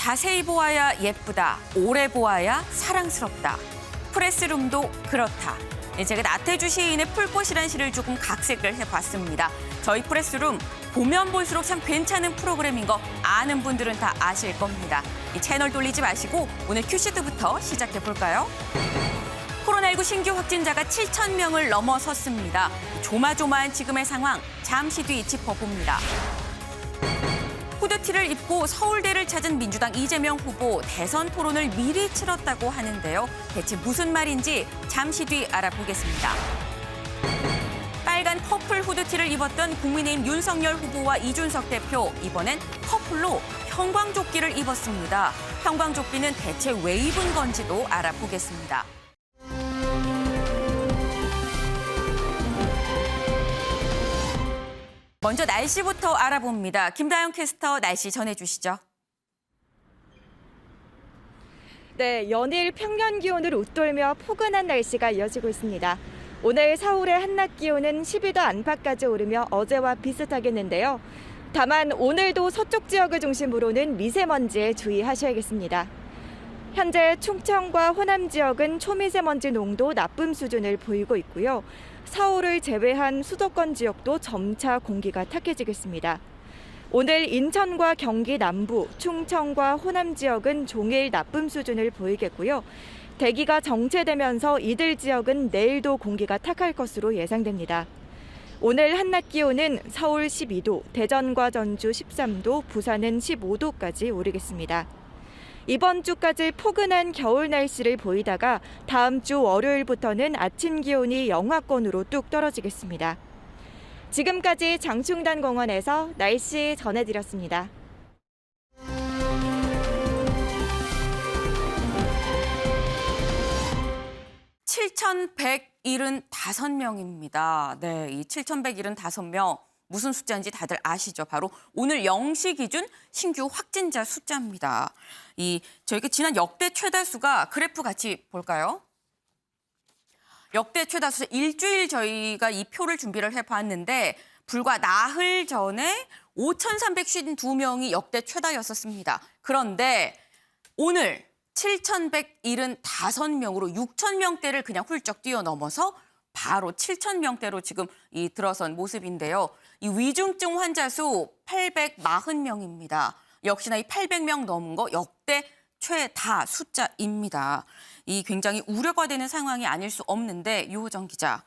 자세히 보아야 예쁘다, 오래 보아야 사랑스럽다. 프레스룸도 그렇다. 제가 나태주 시인의 풀꽃이란 시를 조금 각색을 해봤습니다. 저희 프레스룸 보면 볼수록 참 괜찮은 프로그램인 거 아는 분들은 다 아실 겁니다. 이 채널 돌리지 마시고 오늘 큐시트부터 시작해볼까요? 코로나19 신규 확진자가 7,000명을 넘어섰습니다. 조마조마한 지금의 상황 잠시 뒤 짚어봅니다. 후드티를 입고 서울대를 찾은 민주당 이재명 후보 대선 토론을 미리 치렀다고 하는데요. 대체 무슨 말인지 잠시 뒤 알아보겠습니다. 빨간 퍼플 후드티를 입었던 국민의힘 윤석열 후보와 이준석 대표, 이번엔 커플로 형광조끼를 입었습니다. 형광조끼는 대체 왜 입은 건지도 알아보겠습니다. 먼저 날씨부터 알아봅니다. 김다영 캐스터 날씨 전해주시죠. 네, 연일 평년 기온을 웃돌며 포근한 날씨가 이어지고 있습니다. 오늘 서울의 한낮 기온은 12도 안팎까지 오르며 어제와 비슷하겠는데요. 다만 오늘도 서쪽 지역을 중심으로는 미세먼지에 주의하셔야겠습니다. 현재 충청과 호남 지역은 초미세먼지 농도 나쁨 수준을 보이고 있고요. 서울을 제외한 수도권 지역도 점차 공기가 탁해지겠습니다. 오늘 인천과 경기 남부, 충청과 호남 지역은 종일 나쁨 수준을 보이겠고요. 대기가 정체되면서 이들 지역은 내일도 공기가 탁할 것으로 예상됩니다. 오늘 한낮 기온은 서울 12도, 대전과 전주 13도, 부산은 15도까지 오르겠습니다. 이번 주까지 포근한 겨울 날씨를 보이다가 다음 주 월요일부터는 아침 기온이 영하권으로 뚝 떨어지겠습니다. 지금까지 장충단 공원에서 날씨 전해드렸습니다. (7,175명입니다) 네, 이 7,175명. 무슨 숫자인지 다들 아시죠? 바로 오늘 0시 기준 신규 확진자 숫자입니다. 저희가 지난 역대 최다수가 그래프 같이 볼까요? 역대 최다수 일주일 저희가 이 표를 준비를 해봤는데 불과 나흘 전에 5,352명이 역대 최다였었습니다. 그런데 오늘 7,175명으로 6,000명대를 그냥 훌쩍 뛰어넘어서 바로 7,000명대로 지금 들어선 모습인데요. 이 위중증 환자 수 840명입니다. 역시나 이 800명 넘은 거 역대 최다 숫자입니다. 굉장히 우려가 되는 상황이 아닐 수 없는데 유호정 기자,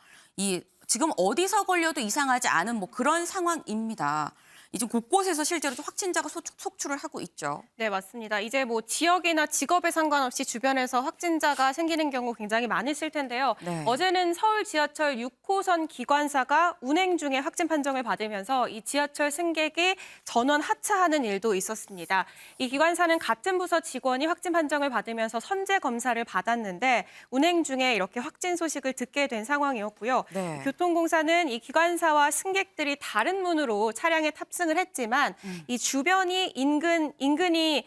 지금 어디서 걸려도 이상하지 않은 그런 상황입니다. 지금 곳곳에서 실제로 좀 확진자가 속출을 하고 있죠. 네, 맞습니다. 이제 지역이나 직업에 상관없이 주변에서 확진자가 생기는 경우 굉장히 많으실 텐데요. 네. 어제는 서울 지하철 6호선 기관사가 운행 중에 확진 판정을 받으면서 이 지하철 승객이 전원 하차하는 일도 있었습니다. 이 기관사는 같은 부서 직원이 확진 판정을 받으면서 선제 검사를 받았는데 운행 중에 이렇게 확진 소식을 듣게 된 상황이었고요. 네. 교통공사는 이 기관사와 승객들이 다른 문으로 차량에 탑승을 했지만 이 주변이 인근이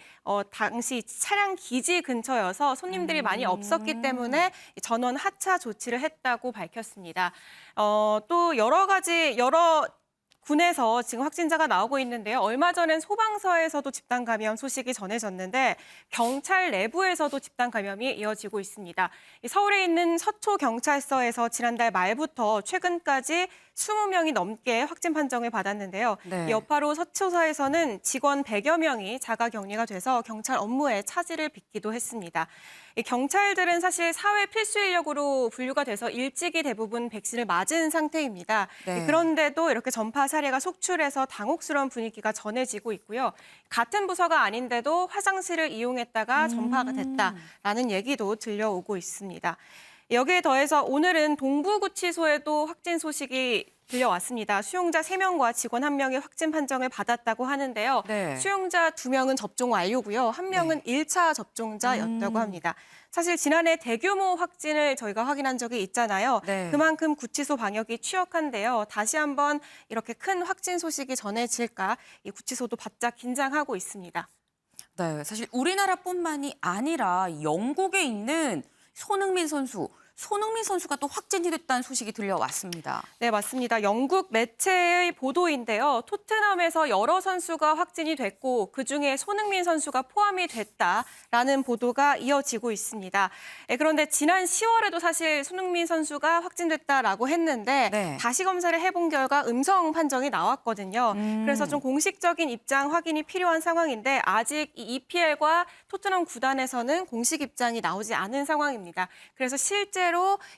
당시 차량 기지 근처여서 손님들이 많이 없었기 때문에 전원 하차 조치를 했다고 밝혔습니다. 또 여러 군에서 지금 확진자가 나오고 있는데요. 얼마 전엔 소방서에서도 집단 감염 소식이 전해졌는데 경찰 내부에서도 집단 감염이 이어지고 있습니다. 서울에 있는 서초경찰서에서 지난달 말부터 최근까지 20명이 넘게 확진 판정을 받았는데요. 네. 여파로 서초서에서는 직원 100여 명이 자가격리가 돼서 경찰 업무에 차질을 빚기도 했습니다. 경찰들은 사실 사회 필수 인력으로 분류가 돼서 일찍이 대부분 백신을 맞은 상태입니다. 네. 그런데도 이렇게 전파 사례가 속출해서 당혹스러운 분위기가 전해지고 있고요. 같은 부서가 아닌데도 화장실을 이용했다가 전파가 됐다라는 얘기도 들려오고 있습니다. 여기에 더해서 오늘은 동부구치소에도 확진 소식이 들려왔습니다. 수용자 3명과 직원 1명이 확진 판정을 받았다고 하는데요. 네. 수용자 2명은 접종 완료고요. 1명은 1차 접종자였다고 합니다. 사실 지난해 대규모 확진을 저희가 확인한 적이 있잖아요. 네. 그만큼 구치소 방역이 취약한데요. 다시 한번 이렇게 큰 확진 소식이 전해질까 이 구치소도 바짝 긴장하고 있습니다. 네, 사실 우리나라뿐만이 아니라 영국에 있는 손흥민 선수, 손흥민 선수가 또 확진이 됐다는 소식이 들려왔습니다. 네, 맞습니다. 영국 매체의 보도인데요. 토트넘에서 여러 선수가 확진이 됐고 그중에 손흥민 선수가 포함이 됐다라는 보도가 이어지고 있습니다. 그런데 지난 10월에도 사실 손흥민 선수가 확진됐다라고 했는데 네. 다시 검사를 해본 결과 음성 판정이 나왔거든요. 그래서 좀 공식적인 입장 확인이 필요한 상황인데 아직 이 EPL과 토트넘 구단에서는 공식 입장이 나오지 않은 상황입니다. 그래서 실제로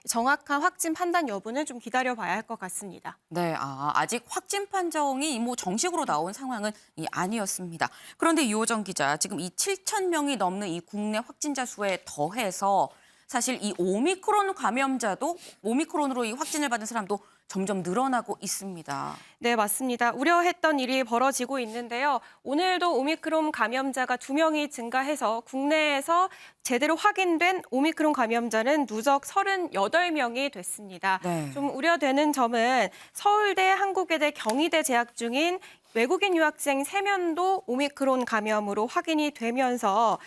정확한 확진 판단 여부는 좀 기다려봐야 할 것 같습니다. 네, 아직 확진 판정이 뭐 정식으로 나온 상황은 아니었습니다. 그런데 이호정 기자, 지금 이 7천 명이 넘는 이 국내 확진자 수에 더해서 사실 이 오미크론 감염자도 오미크론으로 이 확진을 받은 사람도 점점 늘어나고 있습니다. 네, 맞습니다. 우려했던 일이 벌어지고 있는데요. 오늘도 오미크론 감염자가 2명이 증가해서 국내에서 제대로 확인된 오미크론 감염자는 누적 38명이 됐습니다. 네. 좀 우려되는 점은 서울대, 한국외대, 경희대 재학 중인 외국인 유학생 3명도 오미크론 감염으로 확인이 되면서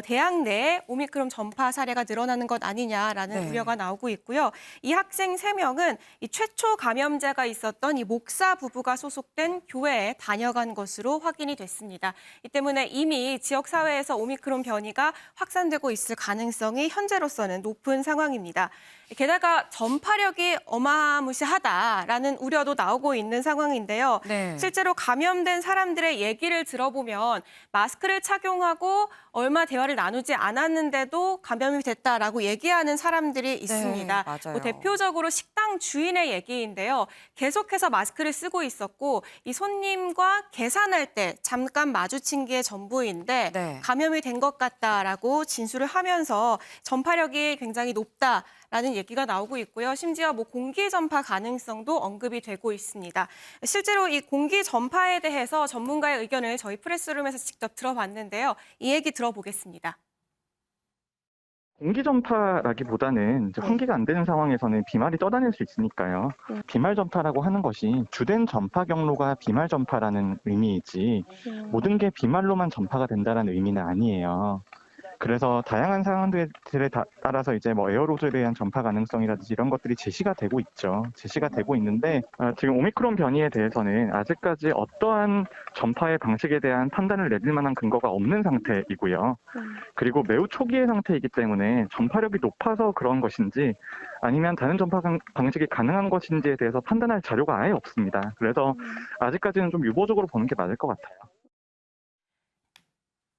대학 내에 오미크론 전파 사례가 늘어나는 것 아니냐라는 네. 우려가 나오고 있고요. 이 학생 3명은 이 최초 감염자가 있었던 이 목사 부부가 소속된 교회에 다녀간 것으로 확인이 됐습니다. 이 때문에 이미 지역 사회에서 오미크론 변이가 확산되고 있을 가능성이 현재로서는 높은 상황입니다. 게다가 전파력이 어마무시하다라는 우려도 나오고 있는 상황인데요. 네. 실제로 감염된 사람들의 얘기를 들어보면 마스크를 착용하고 얼마 대화를 나누지 않았는데도 감염이 됐다라고 얘기하는 사람들이 있습니다. 맞아요. 뭐 대표적으로 식당 주인의 얘기인데요. 계속해서 마스크를 쓰고 있었고 이 손님과 계산할 때 잠깐 마주친 게 전부인데 네. 감염이 된 것 같다라고 진술을 하면서 전파력이 굉장히 높다라는 얘기가 나오고 있고요. 심지어 뭐 공기 전파 가능성도 언급이 되고 있습니다. 실제로 이 공기 전파에 대해서 전문가의 의견을 저희 프레스룸에서 직접 들어봤는데요. 이 얘기 들어보겠습니다. 공기 전파라기보다는 이제 환기가 안 되는 상황에서는 비말이 떠다닐 수 있으니까요. 비말 전파라고 하는 것이 주된 전파 경로가 비말 전파라는 의미이지 모든 게 비말로만 전파가 된다는 의미는 아니에요. 그래서 다양한 상황들에 따라서 이제 뭐 에어로졸에 대한 전파 가능성이라든지 이런 것들이 제시가 되고 있죠. 제시가 되고 있는데 지금 오미크론 변이에 대해서는 아직까지 어떠한 전파의 방식에 대한 판단을 내릴 만한 근거가 없는 상태이고요. 그리고 매우 초기의 상태이기 때문에 전파력이 높아서 그런 것인지 아니면 다른 전파 방식이 가능한 것인지에 대해서 판단할 자료가 아예 없습니다. 그래서 아직까지는 좀 유보적으로 보는 게 맞을 것 같아요.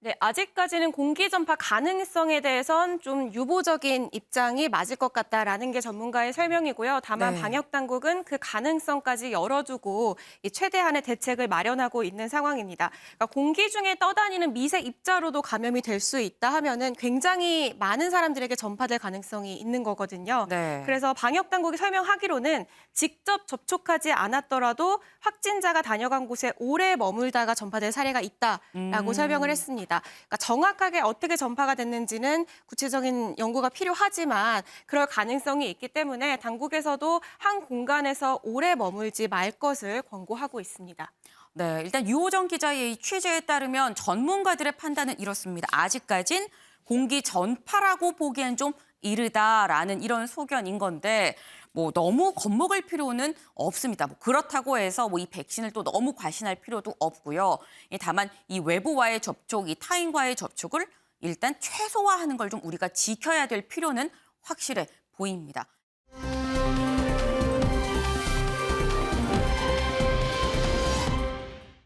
네, 아직까지는 공기 전파 가능성에 대해선 좀 유보적인 입장이 맞을 것 같다라는 게 전문가의 설명이고요. 다만 네. 방역 당국은 그 가능성까지 열어두고 이 최대한의 대책을 마련하고 있는 상황입니다. 그러니까 공기 중에 떠다니는 미세 입자로도 감염이 될 수 있다 하면은 굉장히 많은 사람들에게 전파될 가능성이 있는 거거든요. 네. 그래서 방역 당국이 설명하기로는 직접 접촉하지 않았더라도 확진자가 다녀간 곳에 오래 머물다가 전파될 사례가 있다라고 설명을 했습니다. 그러니까 정확하게 어떻게 전파가 됐는지는 구체적인 연구가 필요하지만 그럴 가능성이 있기 때문에 당국에서도 한 공간에서 오래 머물지 말 것을 권고하고 있습니다. 네, 일단 유호정 기자의 이 취재에 따르면 전문가들의 판단은 이렇습니다. 아직까진 공기 전파라고 보기엔 좀 이르다라는 이런 소견인 건데 뭐 너무 겁먹을 필요는 없습니다. 뭐 그렇다고 해서 뭐 이 백신을 또 너무 과신할 필요도 없고요. 다만 이 외부와의 접촉, 이 타인과의 접촉을 일단 최소화하는 걸 좀 우리가 지켜야 될 필요는 확실해 보입니다.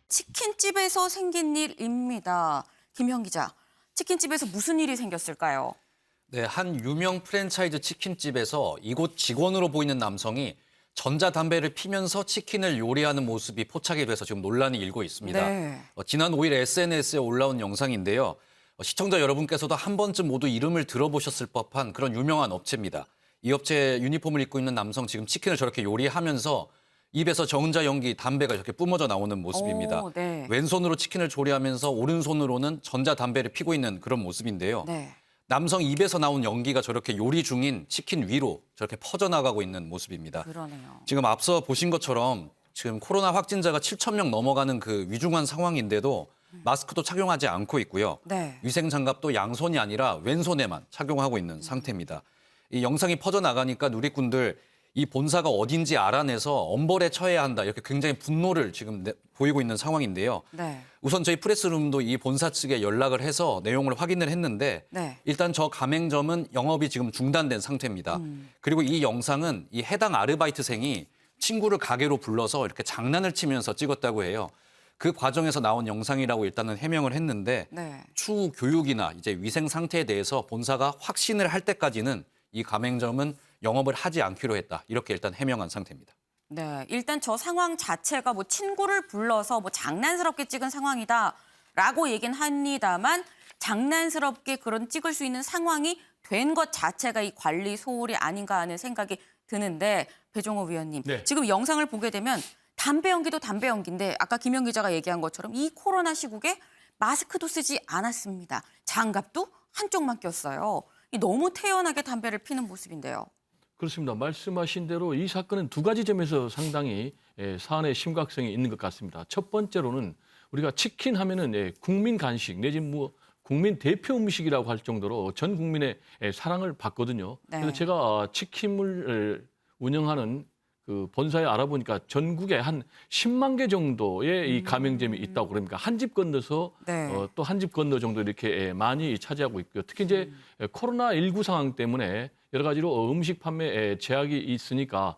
치킨집에서 생긴 일입니다. 김형 기자, 치킨집에서 무슨 일이 생겼을까요? 네, 한 유명 프랜차이즈 치킨집에서 이곳 직원으로 보이는 남성이 전자담배를 피면서 치킨을 요리하는 모습이 포착이 돼서 지금 논란이 일고 있습니다. 네. 지난 5일 SNS에 올라온 영상인데요. 시청자 여러분께서도 한 번쯤 모두 이름을 들어보셨을 법한 그런 유명한 업체입니다. 이 업체 유니폼을 입고 있는 남성 지금 치킨을 저렇게 요리하면서 입에서 저온자 연기, 담배가 이렇게 뿜어져 나오는 모습입니다. 오, 네. 왼손으로 치킨을 조리하면서 오른손으로는 전자담배를 피고 있는 그런 모습인데요. 네. 남성 입에서 나온 연기가 저렇게 요리 중인 치킨 위로 저렇게 퍼져나가고 있는 모습입니다. 그러네요. 지금 앞서 보신 것처럼 지금 코로나 확진자가 7천 명 넘어가는 그 위중한 상황인데도 마스크도 착용하지 않고 있고요. 네. 위생장갑도 양손이 아니라 왼손에만 착용하고 있는 상태입니다. 이 영상이 퍼져나가니까 누리꾼들 이 본사가 어딘지 알아내서 엄벌에 처해야 한다. 이렇게 굉장히 분노를 지금 보이고 있는 상황인데요. 네. 우선 저희 프레스룸도 이 본사 측에 연락을 해서 내용을 확인을 했는데 네. 일단 저 가맹점은 영업이 지금 중단된 상태입니다. 그리고 이 영상은 이 해당 아르바이트생이 친구를 가게로 불러서 이렇게 장난을 치면서 찍었다고 해요. 그 과정에서 나온 영상이라고 일단은 해명을 했는데 네. 추후 교육이나 이제 위생 상태에 대해서 본사가 확신을 할 때까지는 이 가맹점은 영업을 하지 않기로 했다. 이렇게 일단 해명한 상태입니다. 네, 일단 저 상황 자체가 뭐 친구를 불러서 뭐 장난스럽게 찍은 상황이다라고 얘긴 합니다만 장난스럽게 그런 찍을 수 있는 상황이 된 것 자체가 이 관리 소홀이 아닌가 하는 생각이 드는데 배종호 위원님, 네. 지금 영상을 보게 되면 담배 연기도 담배 연기인데 아까 김현 기자가 얘기한 것처럼 이 코로나 시국에 마스크도 쓰지 않았습니다. 장갑도 한쪽만 꼈어요. 이 너무 태연하게 담배를 피는 모습인데요. 그렇습니다. 말씀하신 대로 이 사건은 두 가지 점에서 상당히 사안의 심각성이 있는 것 같습니다. 첫 번째로는 우리가 치킨 하면은 국민 간식 내지 뭐 국민 대표 음식이라고 할 정도로 전 국민의 사랑을 받거든요. 네. 그래서 제가 치킨을 운영하는 그 본사에 알아보니까 전국에 한 10만 개 정도의 이 가맹점이 있다고 그러니까 한 집 건너서 네. 또 한 집 건너 정도 이렇게 많이 차지하고 있고요. 특히 이제 코로나19 상황 때문에 여러 가지로 음식 판매 제약이 있으니까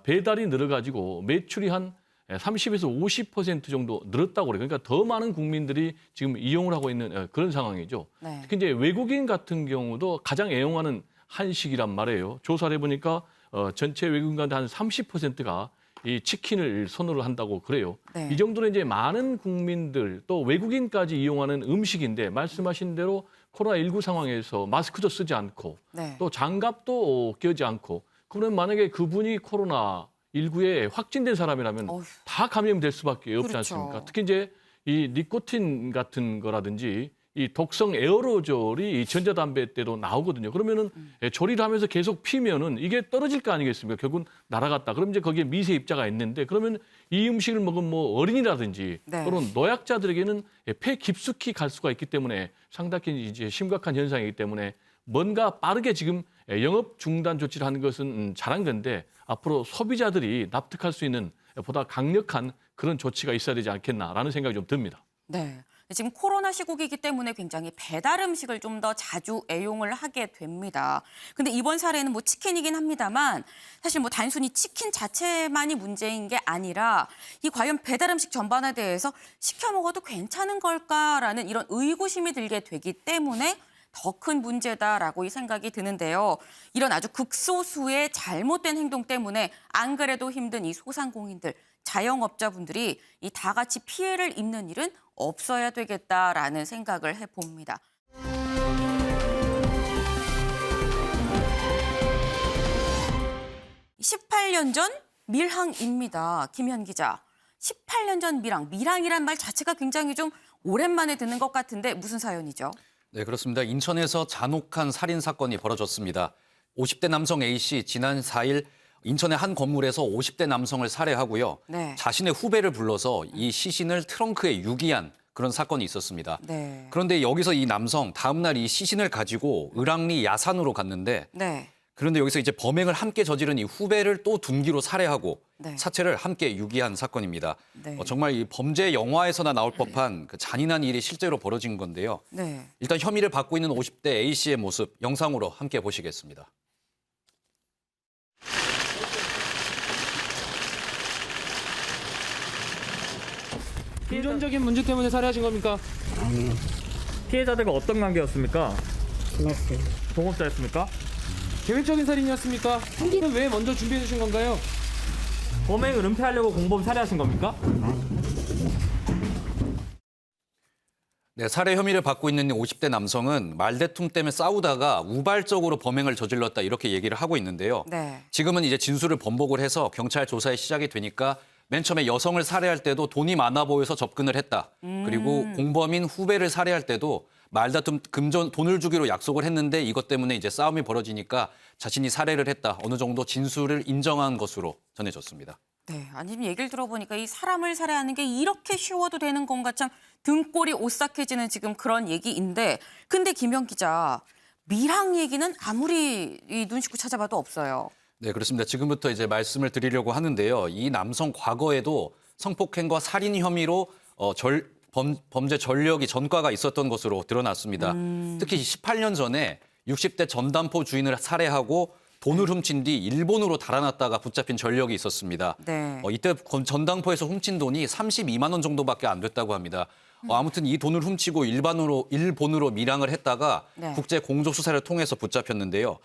배달이 늘어가지고 매출이 한 30에서 50% 정도 늘었다고 그래요. 그러니까 더 많은 국민들이 지금 이용을 하고 있는 그런 상황이죠. 네. 특히 이제 외국인 같은 경우도 가장 애용하는 한식이란 말이에요. 조사를 해보니까 전체 외국인 가운데 한 30%가 이 치킨을 선호를 한다고 그래요. 네. 이 정도로 이제 많은 국민들 또 외국인까지 이용하는 음식인데 말씀하신 대로 코로나19 상황에서 마스크도 쓰지 않고 네. 또 장갑도 껴지 않고 그러면 만약에 그분이 코로나19에 확진된 사람이라면 어휴. 다 감염될 수밖에 없지 그렇죠. 않습니까? 특히 이제 이 니코틴 같은 거라든지 이 독성 에어로졸이 이 전자담배 때도 나오거든요. 그러면은 조리를 하면서 계속 피면은 이게 떨어질 거 아니겠습니까? 결국은 날아갔다. 그럼 이제 거기에 미세 입자가 있는데 그러면 이 음식을 먹은 뭐 어린이라든지 네. 또는 노약자들에게는 폐 깊숙이 갈 수가 있기 때문에 상당히 이제 심각한 현상이기 때문에 뭔가 빠르게 지금 영업 중단 조치를 하는 것은 잘한 건데 앞으로 소비자들이 납득할 수 있는 보다 강력한 그런 조치가 있어야 되지 않겠나라는 생각이 좀 듭니다. 네. 지금 코로나 시국이기 때문에 굉장히 배달 음식을 좀 더 자주 애용을 하게 됩니다. 근데 이번 사례는 뭐 치킨이긴 합니다만 사실 뭐 단순히 치킨 자체만이 문제인 게 아니라 이 과연 배달 음식 전반에 대해서 시켜 먹어도 괜찮은 걸까라는 이런 의구심이 들게 되기 때문에 더 큰 문제다라고 이 생각이 드는데요. 이런 아주 극소수의 잘못된 행동 때문에 안 그래도 힘든 이 소상공인들, 자영업자분들이 이 다 같이 피해를 입는 일은 없어야 되겠다라는 생각을 해봅니다. (18년) 전 밀항입니다. 김현 기자. 18년 전 밀항. 밀항이란 말 자체가 굉장히 좀 오랜만에 듣는 것 같은데 무슨 사연이죠? 네, 그렇습니다. 인천에서 잔혹한 살인 사건이 벌어졌습니다. 50대 남성 A씨 지난 4일 인천의 한 건물에서 50대 남성을 살해하고요. 네. 자신의 후배를 불러서 이 시신을 트렁크에 유기한 그런 사건이 있었습니다. 네. 그런데 여기서 이 남성 다음 날 이 시신을 가지고 을왕리 야산으로 갔는데 네. 그런데 여기서 이제 범행을 함께 저지른 이 후배를 또 둔기로 살해하고 네. 사체를 함께 유기한 사건입니다. 네. 정말 이 범죄 영화에서나 나올 법한 그 잔인한 일이 실제로 벌어진 건데요. 네. 일단 혐의를 받고 있는 50대 A씨의 모습 영상으로 함께 보시겠습니다. 금전적인 문제 때문에 살해하신 겁니까? 아니요, 피해자들과 어떤 관계였습니까? 몰랐어요. 동업자였습니까? 계획적인 살인이었습니까? 흉기는 왜 먼저 준비해 주신 건가요? 범행을 은폐하려고 공범 살해하신 겁니까? 네, 살해 혐의를 받고 있는 50대 남성은 말대툼 때문에 싸우다가 우발적으로 범행을 저질렀다 이렇게 얘기를 하고 있는데요. 네. 지금은 이제 진술을 번복을 해서 경찰 조사에 시작이 되니까 맨 처음에 여성을 살해할 때도 돈이 많아 보여서 접근을 했다. 그리고 공범인 후배를 살해할 때도 말다툼 금전 돈을 주기로 약속을 했는데 이것 때문에 이제 싸움이 벌어지니까 자신이 살해를 했다. 어느 정도 진술을 인정한 것으로 전해졌습니다. 네, 아니 지금 얘기를 들어보니까 이 사람을 살해하는 게 이렇게 쉬워도 되는 건가 참 등골이 오싹해지는 지금 그런 얘기인데 근데 김현 기자 밀항 얘기는 아무리 눈 씻고 찾아봐도 없어요. 네, 그렇습니다. 지금부터 이제 말씀을 드리려고 하는데요. 이 남성 과거에도 성폭행과 살인 혐의로 범죄 전력이 전과가 있었던 것으로 드러났습니다. 특히 18년 전에 60대 전담포 주인을 살해하고 돈을 훔친 뒤 일본으로 달아났다가 붙잡힌 전력이 있었습니다. 네. 이때 전당포에서 훔친 돈이 32만 원 정도밖에 안 됐다고 합니다. 아무튼 이 돈을 훔치고 일본으로 밀항을 했다가 네. 국제 공조 수사를 통해서 붙잡혔는데요.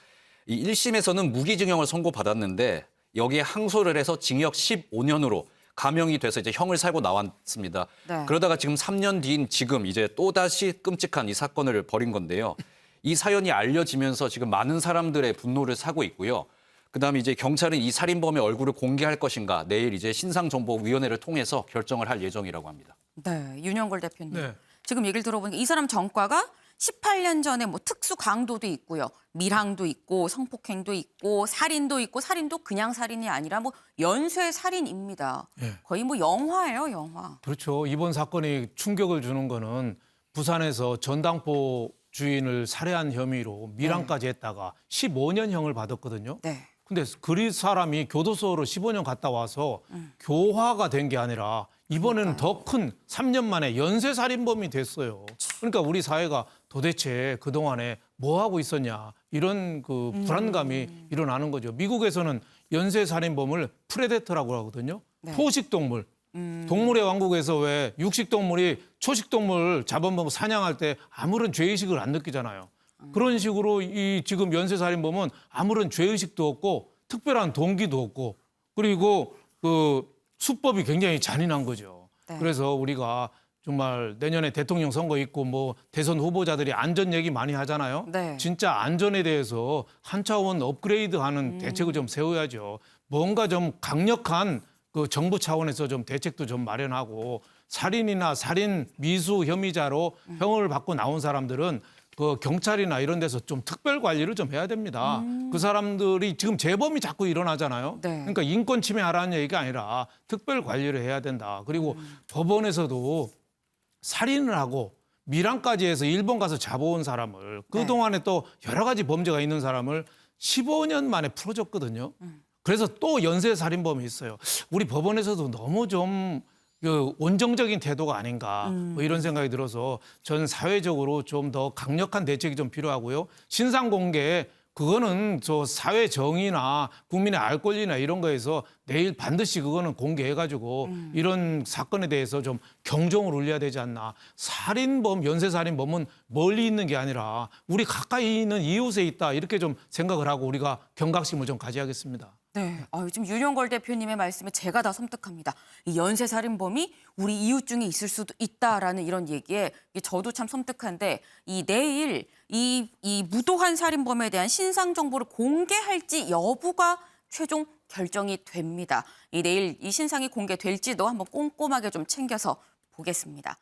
이 1심에서는 무기징역을 선고받았는데 여기에 항소를 해서 징역 15년으로 감형이 돼서 이제 형을 살고 나왔습니다. 네. 그러다가 지금 3년 뒤인 지금 이제 또다시 끔찍한 이 사건을 벌인 건데요. 이 사연이 알려지면서 지금 많은 사람들의 분노를 사고 있고요. 그다음에 이제 경찰은 이 살인범의 얼굴을 공개할 것인가 내일 이제 신상정보위원회를 통해서 결정을 할 예정이라고 합니다. 네, 윤영걸 대표님. 네. 지금 얘기를 들어보니까 이 사람 전과가 18년 전에 뭐 특수 강도도 있고요. 밀항도 있고 성폭행도 있고 살인도 그냥 살인이 아니라 뭐 연쇄 살인입니다. 네. 거의 뭐 영화예요, 영화. 그렇죠. 이번 사건이 충격을 주는 거는 부산에서 전당포 주인을 살해한 혐의로 밀항까지 했다가 15년형을 받았거든요. 네. 근데 그 사람이 교도소로 15년 갔다 와서 교화가 된 게 아니라 이번에는 더 큰 3년 만에 연쇄살인범이 됐어요. 그러니까 우리 사회가 도대체 그동안에 뭐 하고 있었냐 이런 그 불안감이 일어나는 거죠. 미국에서는 연쇄살인범을 프레데터라고 하거든요. 네. 포식동물. 동물의 왕국에서 왜 육식동물이 초식동물 잡아먹고 사냥할 때 아무런 죄의식을 안 느끼잖아요. 그런 식으로 이 지금 연쇄살인범은 아무런 죄의식도 없고 특별한 동기도 없고 그리고 그 수법이 굉장히 잔인한 거죠. 네. 그래서 우리가 정말 내년에 대통령 선거 있고 뭐 대선 후보자들이 안전 얘기 많이 하잖아요. 네. 진짜 안전에 대해서 한 차원 업그레이드하는 대책을 좀 세워야죠. 뭔가 좀 강력한 그 정부 차원에서 좀 대책도 좀 마련하고 살인이나 살인 미수 혐의자로 형을 받고 나온 사람들은 그 경찰이나 이런 데서 좀 특별 관리를 좀 해야 됩니다. 그 사람들이 지금 재범이 자꾸 일어나잖아요. 네. 그러니까 인권 침해하라는 얘기가 아니라 특별 관리를 해야 된다. 그리고 법원에서도 살인을 하고 밀항까지 해서 일본 가서 잡아온 사람을 그동안에 또 여러 가지 범죄가 있는 사람을 15년 만에 풀어줬거든요. 그래서 또 연쇄살인범이 있어요. 우리 법원에서도 너무 좀 그 원정적인 태도가 아닌가 뭐 이런 생각이 들어서 전 사회적으로 좀 더 강력한 대책이 좀 필요하고요. 신상 공개 그거는 저 사회 정의나 국민의 알 권리나 이런 거에서 내일 반드시 그거는 공개해가지고 이런 사건에 대해서 좀 경종을 울려야 되지 않나. 살인범, 연쇄살인범은 멀리 있는 게 아니라 우리 가까이 있는 이웃에 있다 이렇게 좀 생각을 하고 우리가 경각심을 좀 가져야겠습니다. 네. 지금 윤영걸 대표님의 말씀에 제가 다 섬뜩합니다. 이 연쇄살인범이 우리 이웃 중에 있을 수도 있다라는 이런 얘기에 저도 참 섬뜩한데 이 내일 이 무도한 살인범에 대한 신상 정보를 공개할지 여부가 최종 결정이 됩니다. 이 내일 이 신상이 공개될지도 한번 꼼꼼하게 좀 챙겨서 보겠습니다.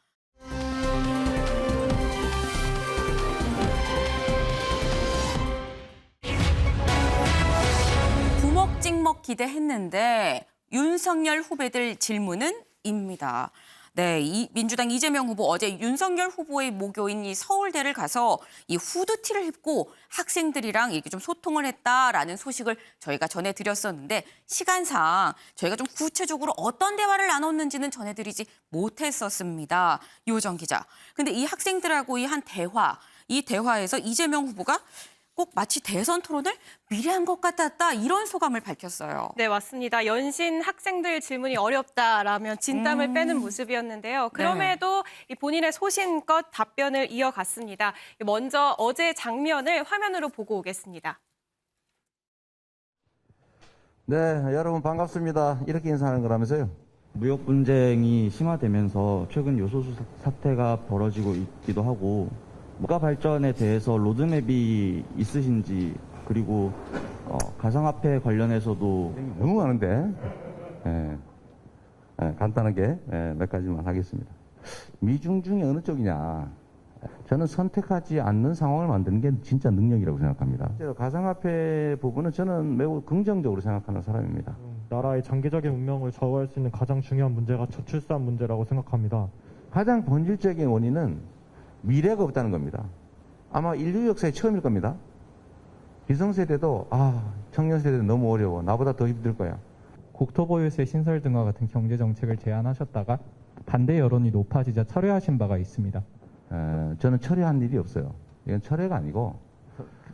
찍먹 기대했는데 윤석열 후배들 질문은 입니다. 네, 민주당 이재명 후보 어제 윤석열 후보의 모교인 이 서울대를 가서 이 후드티를 입고 학생들이랑 이렇게 좀 소통을 했다라는 소식을 저희가 전해드렸었는데 시간상 저희가 좀 구체적으로 어떤 대화를 나눴는지는 전해드리지 못했었습니다. 요정 기자. 근데 이 학생들하고 이 대화에서 이재명 후보가 꼭 마치 대선 토론을 미리 한 것 같았다 이런 소감을 밝혔어요. 네, 맞습니다. 연신 학생들 질문이 어렵다라며 진땀을 빼는 모습이었는데요. 그럼에도 이 본인의 소신껏 답변을 이어갔습니다. 먼저 어제 장면을 화면으로 보고 오겠습니다. 네, 여러분 반갑습니다. 이렇게 인사하는 거라면서요. 무역 분쟁이 심화되면서 최근 요소수 사태가 벌어지고 있기도 하고 물가 발전에 대해서 로드맵이 있으신지 그리고 가상화폐 관련해서도 너무 많은데 간단하게 몇 가지만 하겠습니다. 미중 중에 어느 쪽이냐? 저는 선택하지 않는 상황을 만드는 게 진짜 능력이라고 생각합니다. 가상화폐 부분은 저는 매우 긍정적으로 생각하는 사람입니다. 나라의 장기적인 운명을 좌우할 수 있는 가장 중요한 문제가 저출산 문제라고 생각합니다. 가장 본질적인 원인은 미래가 없다는 겁니다. 아마 인류 역사에 처음일 겁니다. 기성세대도 청년 세대는 너무 어려워. 나보다 더 힘들 거야. 국토보유세 신설 등과 같은 경제정책을 제안하셨다가 반대 여론이 높아지자 철회하신 바가 있습니다. 저는 철회한 일이 없어요. 이건 철회가 아니고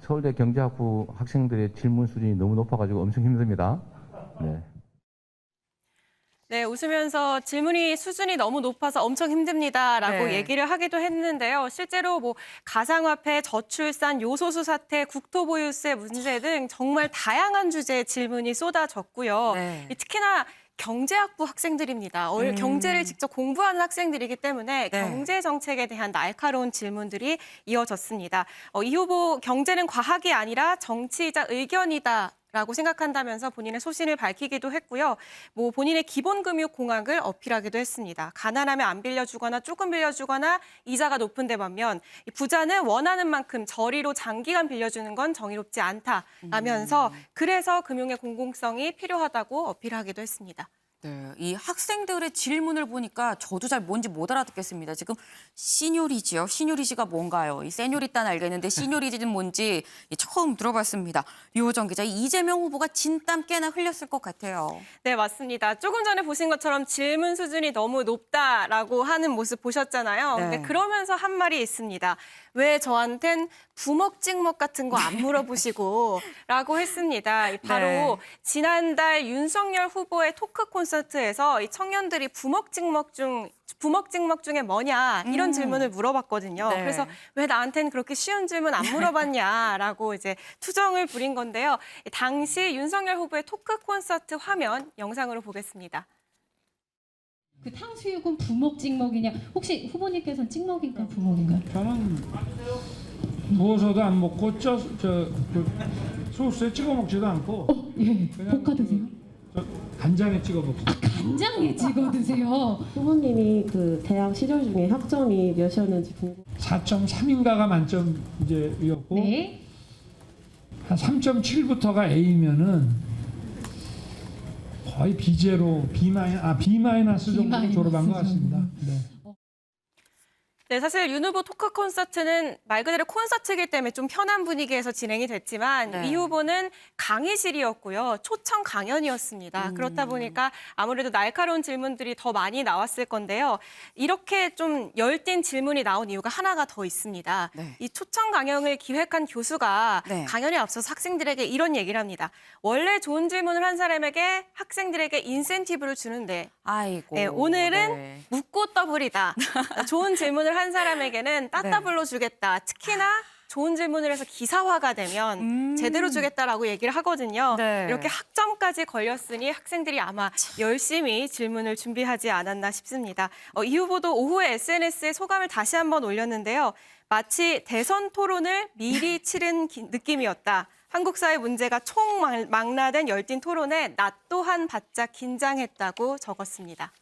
서울대 경제학부 학생들의 질문 수준이 너무 높아가지고 엄청 힘듭니다. 네. 네, 웃으면서 질문이 수준이 너무 높아서 엄청 힘듭니다라고 네. 얘기를 하기도 했는데요. 실제로 뭐 가상화폐, 저출산, 요소수 사태, 국토보유세 문제 등 정말 다양한 주제의 질문이 쏟아졌고요. 네. 특히나 경제학부 학생들입니다. 경제를 직접 공부하는 학생들이기 때문에 네. 경제 정책에 대한 날카로운 질문들이 이어졌습니다. 이 후보 경제는 과학이 아니라 정치이자 의견이다. 라고 생각한다면서 본인의 소신을 밝히기도 했고요. 뭐 본인의 기본금융공학을 어필하기도 했습니다. 가난하면 안 빌려주거나 조금 빌려주거나 이자가 높은데 반면 부자는 원하는 만큼 저리로 장기간 빌려주는 건 정의롭지 않다라면서 그래서 금융의 공공성이 필요하다고 어필하기도 했습니다. 네, 이 학생들의 질문을 보니까 저도 잘 뭔지 못 알아듣겠습니다. 지금 시뇨리지요. 시뇨리지가 뭔가요? 이 세뇨리따는 알겠는데 시뇨리지는 뭔지 처음 들어봤습니다. 류호정 기자, 이재명 후보가 진땀 꽤나 흘렸을 것 같아요. 네, 맞습니다. 조금 전에 보신 것처럼 질문 수준이 너무 높다라고 하는 모습 보셨잖아요. 네. 근데 그러면서 한 말이 있습니다. 왜 저한텐 부먹 찍먹 같은 거 안 물어보시고 라고 했습니다. 바로 네. 지난달 윤석열 후보의 토크 콘서트에서 이 청년들이 부먹 찍먹 중에 뭐냐 이런 질문을 물어봤거든요. 네. 그래서 왜 나한테는 그렇게 쉬운 질문 안 물어봤냐라고 이제 투정을 부린 건데요. 당시 윤석열 후보의 토크 콘서트 화면 영상으로 보겠습니다. 그 탕수육은 부먹 찍먹이냐? 혹시 후보님께서는 찍먹인가 부먹인가요? 저는 구워서도 안 먹고 소스에 찍어 먹지도 않고 예. 볶아 드세요? 간장에 찍어 먹죠. 간장에 찍어 드세요. 후보님이 그 대학 시절 중에 학점이 몇이었는지 궁금. 4.3인가가 만점이었고 네. 한 3.7부터가 A면은 거의 B제로 B 정도로 졸업한 것 같습니다. 네. 네, 사실 윤 후보 토크 콘서트는 말 그대로 콘서트이기 때문에 좀 편한 분위기에서 진행이 됐지만 네. 이 후보는 강의실이었고요. 초청 강연이었습니다. 그렇다 보니까 아무래도 날카로운 질문들이 더 많이 나왔을 건데요. 이렇게 좀 열띤 질문이 나온 이유가 하나가 더 있습니다. 네. 이 초청 강연을 기획한 교수가 네. 강연에 앞서서 학생들에게 이런 얘기를 합니다. 원래 좋은 질문을 한 사람에게 학생들에게 인센티브를 주는데 아이고. 네, 오늘은 네. 묻고 더블이다. 좋은 질문을 한 사람에게는 따따블로 주겠다. 특히나 좋은 질문을 해서 기사화가 되면 제대로 주겠다라고 얘기를 하거든요. 네. 이렇게 학점까지 걸렸으니 학생들이 아마 열심히 질문을 준비하지 않았나 싶습니다. 이 후보도 오후에 SNS에 소감을 다시 한번 올렸는데요. 마치 대선 토론을 미리 치른 느낌이었다. 한국 사회 문제가 총망라된 열띤 토론에 나 또한 바짝 긴장했다고 적었습니다.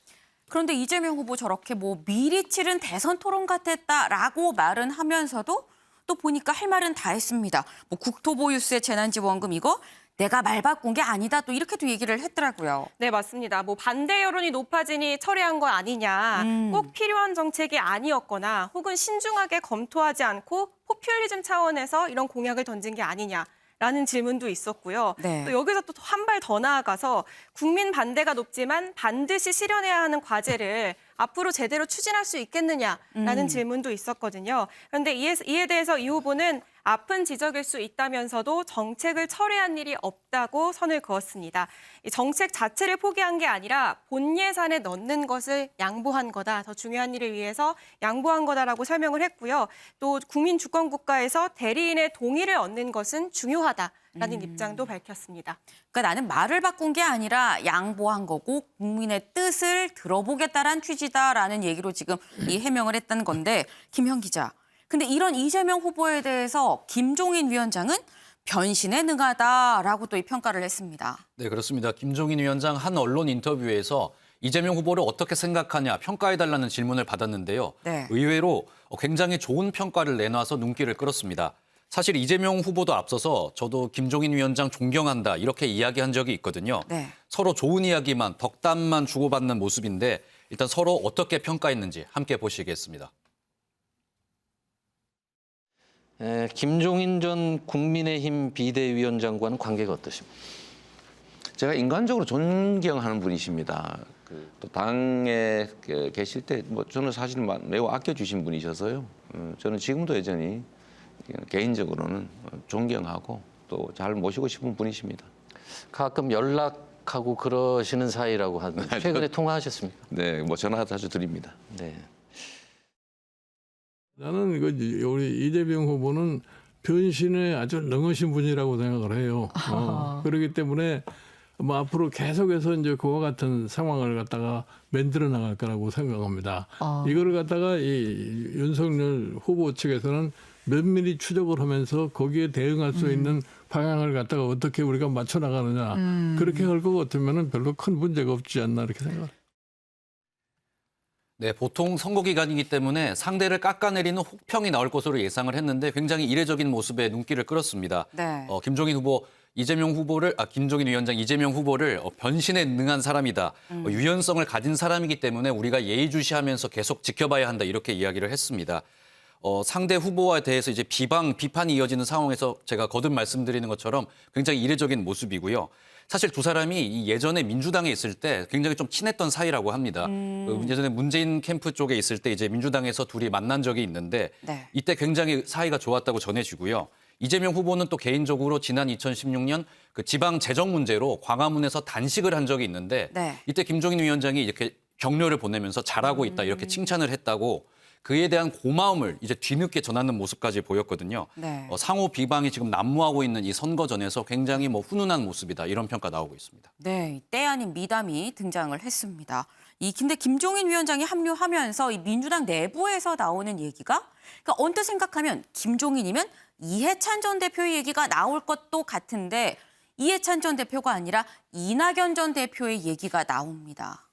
그런데 이재명 후보 저렇게 뭐 미리 치른 대선 토론 같았다라고 말은 하면서도 또 보니까 할 말은 다 했습니다. 뭐 국토보유세 재난지원금 이거 내가 말 바꾼 게 아니다. 또 이렇게도 얘기를 했더라고요. 네, 맞습니다. 뭐 반대 여론이 높아지니 철회한 거 아니냐. 꼭 필요한 정책이 아니었거나 혹은 신중하게 검토하지 않고 포퓰리즘 차원에서 이런 공약을 던진 게 아니냐. 라는 질문도 있었고요. 네. 또 여기서 또 한 발 더 나아가서 국민 반대가 높지만 반드시 실현해야 하는 과제를 앞으로 제대로 추진할 수 있겠느냐라는 질문도 있었거든요. 그런데 이에 대해서 이 후보는 아픈 지적일 수 있다면서도 정책을 철회한 일이 없다고 선을 그었습니다. 이 정책 자체를 포기한 게 아니라 본 예산에 넣는 것을 양보한 거다. 더 중요한 일을 위해서 양보한 거다라고 설명을 했고요. 또 국민 주권 국가에서 대리인의 동의를 얻는 것은 중요하다라는 입장도 밝혔습니다. 그러니까 나는 말을 바꾼 게 아니라 양보한 거고 국민의 뜻을 들어보겠다라는 취지다라는 얘기로 지금 이 해명을 했다는 건데 김현 기자. 근데 이런 이재명 후보에 대해서 김종인 위원장은 변신에 능하다라고 또 이 평가를 했습니다. 네, 그렇습니다. 김종인 위원장 한 언론 인터뷰에서 이재명 후보를 어떻게 생각하냐 평가해달라는 질문을 받았는데요. 네. 의외로 굉장히 좋은 평가를 내놔서 눈길을 끌었습니다. 사실 이재명 후보도 앞서서 저도 김종인 위원장 존경한다 이렇게 이야기한 적이 있거든요. 네. 서로 좋은 이야기만 덕담만 주고받는 모습인데 일단 서로 어떻게 평가했는지 함께 보시겠습니다. 김종인 전 국민의힘 비대위원장과는 관계가 어떠십니까? 제가 인간적으로 존경하는 분이십니다. 또 당에 계실 때 뭐 저는 사실 매우 아껴주신 분이셔서요. 저는 지금도 여전히 개인적으로는 존경하고 또 잘 모시고 싶은 분이십니다. 가끔 연락하고 그러시는 사이라고 하는데 최근에 통화하셨습니까? 네, 뭐 전화 자주 드립니다. 네. 나는 우리 이재명 후보는 변신에 아주 능하신 분이라고 생각을 해요. 그렇기 때문에 뭐 앞으로 계속해서 이제 그와 같은 상황을 갖다가 만들어 나갈 거라고 생각합니다. 이거를 갖다가 이 윤석열 후보 측에서는 면밀히 추적을 하면서 거기에 대응할 수 있는 방향을 갖다가 어떻게 우리가 맞춰 나가느냐. 그렇게 할 것 같으면 별로 큰 문제가 없지 않나 이렇게 생각합니다. 네, 보통 선거 기간이기 때문에 상대를 깎아내리는 혹평이 나올 것으로 예상을 했는데 굉장히 이례적인 모습에 눈길을 끌었습니다. 네. 김종인 후보, 김종인 위원장 이재명 후보를 변신에 능한 사람이다. 유연성을 가진 사람이기 때문에 우리가 예의주시하면서 계속 지켜봐야 한다. 이렇게 이야기를 했습니다. 상대 후보에 대해서 이제 비판이 이어지는 상황에서 제가 거듭 말씀드리는 것처럼 굉장히 이례적인 모습이고요. 사실 두 사람이 예전에 민주당에 있을 때 굉장히 좀 친했던 사이라고 합니다. 예전에 문재인 캠프 쪽에 있을 때 이제 민주당에서 둘이 만난 적이 있는데 네. 이때 굉장히 사이가 좋았다고 전해지고요. 이재명 후보는 또 개인적으로 지난 2016년 그 지방 재정 문제로 광화문에서 단식을 한 적이 있는데 네. 이때 김종인 위원장이 이렇게 격려를 보내면서 잘하고 있다 이렇게 칭찬을 했다고 그에 대한 고마움을 이제 뒤늦게 전하는 모습까지 보였거든요. 네. 상호 비방이 지금 난무하고 있는 이 선거전에서 굉장히 훈훈한 모습이다 이런 평가 나오고 있습니다. 네, 때 아닌 미담이 등장을 했습니다. 근데 김종인 위원장이 합류하면서 이 민주당 내부에서 나오는 얘기가 그러니까 언뜻 생각하면 김종인이면 이해찬 전 대표의 얘기가 나올 것도 같은데 이해찬 전 대표가 아니라 이낙연 전 대표의 얘기가 나옵니다.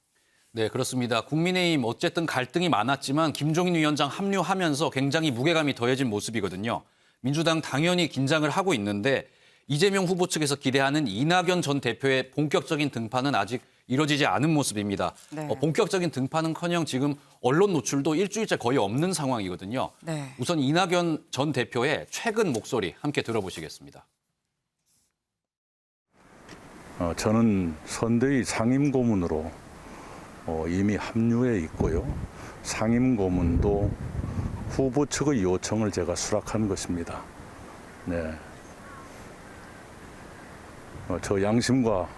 네, 그렇습니다. 국민의힘 어쨌든 갈등이 많았지만 김종인 위원장 합류하면서 굉장히 무게감이 더해진 모습이거든요. 민주당 당연히 긴장을 하고 있는데 이재명 후보 측에서 기대하는 이낙연 전 대표의 본격적인 등판은 아직 이뤄지지 않은 모습입니다. 네. 본격적인 등판은커녕 지금 언론 노출도 일주일째 거의 없는 상황이거든요. 네. 우선 이낙연 전 대표의 최근 목소리 함께 들어보시겠습니다. 저는 선대위 상임고문으로 이미 합류해 있고요. 상임고문도 후보 측의 요청을 제가 수락한 것입니다. 네. 저 양심과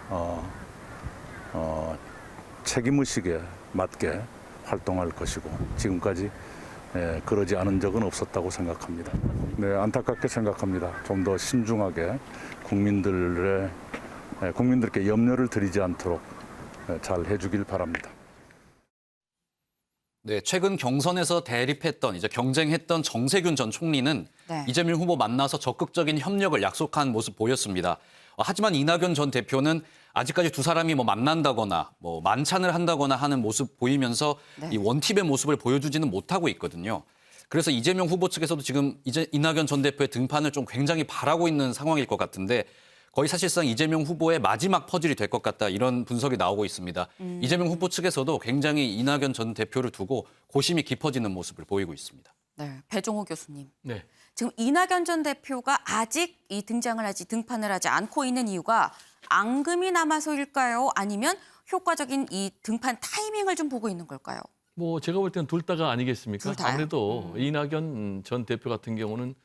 책임의식에 맞게 활동할 것이고 지금까지 그러지 않은 적은 없었다고 생각합니다. 네, 안타깝게 생각합니다. 좀 더 신중하게 국민들께 염려를 드리지 않도록 잘 해주길 바랍니다. 네, 최근 경선에서 대립했던 이제 경쟁했던 정세균 전 총리는 네. 이재명 후보 만나서 적극적인 협력을 약속한 모습 보였습니다. 하지만 이낙연 전 대표는 아직까지 두 사람이 만난다거나 만찬을 한다거나 하는 모습 보이면서 네. 이 원팁의 모습을 보여주지는 못하고 있거든요. 그래서 이재명 후보 측에서도 지금 이제 이낙연 전 대표의 등판을 좀 굉장히 바라고 있는 상황일 것 같은데 거의 사실상 이재명 후보의 마지막 퍼즐이 될 것 같다 이런 분석이 나오고 있습니다. 이재명 후보 측에서도 굉장히 이낙연 전 대표를 두고 고심이 깊어지는 모습을 보이고 있습니다. 네, 배종호 교수님. 네. 지금 이낙연 전 대표가 아직 등판을 하지 않고 있는 이유가 앙금이 남아서일까요? 아니면 효과적인 이 등판 타이밍을 좀 보고 있는 걸까요? 뭐 제가 볼 때는 둘 다가 아니겠습니까? 둘 다요? 아무래도 이낙연 전 대표 같은 경우는